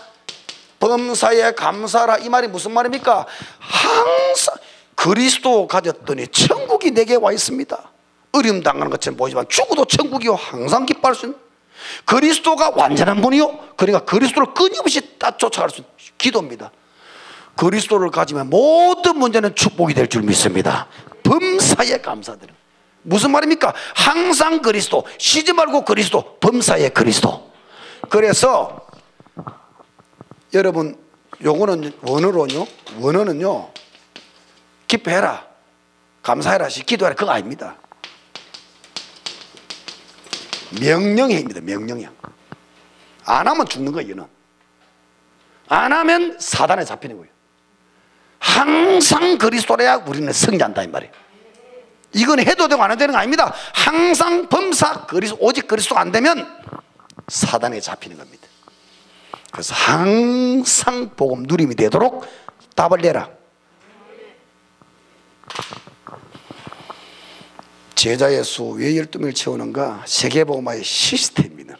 범사에 감사하라. 이 말이 무슨 말입니까? 항상 그리스도 가졌더니 천국이 내게 와 있습니다. 어려움 당하는 것처럼 보이지만 죽어도 천국이요. 항상 기뻐할 수 있는 그리스도가 완전한 분이요. 그러니까 그리스도를 끊임없이 쫓아갈 수 있는 기도입니다. 그리스도를 가지면 모든 문제는 축복이 될 줄 믿습니다. 범사에 감사드립니다. 무슨 말입니까? 항상 그리스도, 쉬지 말고 그리스도, 범사에 그리스도. 그래서 여러분, 요거는 원어는요, 기뻐해라, 감사해라, 기도해라, 그거 아닙니다. 명령입니다. 명령이야. 안 하면 죽는 거예요. 얘는 안 하면 사단에 잡히는 거예요. 항상 그리스도래야 우리는 승리한다 이 말이에요. 이건 해도 되고 안 해도 되는 거 아닙니다. 항상 범사 그리스도, 오직 그리스도가 안 되면 사단에 잡히는 겁니다. 그래서 항상 복음 누림이 되도록 답을 내라. 제자의 수 왜 12명을 채우는가? 세계복음화의 시스템입니다.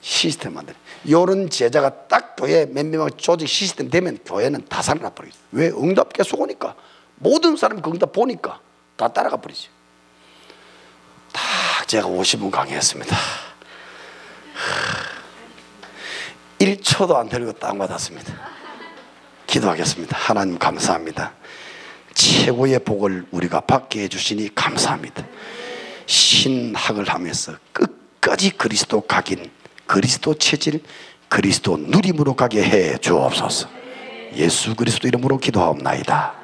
시스템 만드는. 이런 제자가 딱 교회 몇 명 조직 시스템 되면 교회는 다 살아나 버리죠. 왜? 응답 계속 오니까. 모든 사람이 그 응답 보니까 다 따라가 버리죠. 다 제가 50분 강의했습니다. 1초도 안 들고 땅 받았습니다. 기도하겠습니다. 하나님 감사합니다. 최고의 복을 우리가 받게 해주시니 감사합니다. 신학을 하면서 끝까지 그리스도 각인, 그리스도 체질, 그리스도 누림으로 가게 해 주옵소서. 예수 그리스도 이름으로 기도하옵나이다.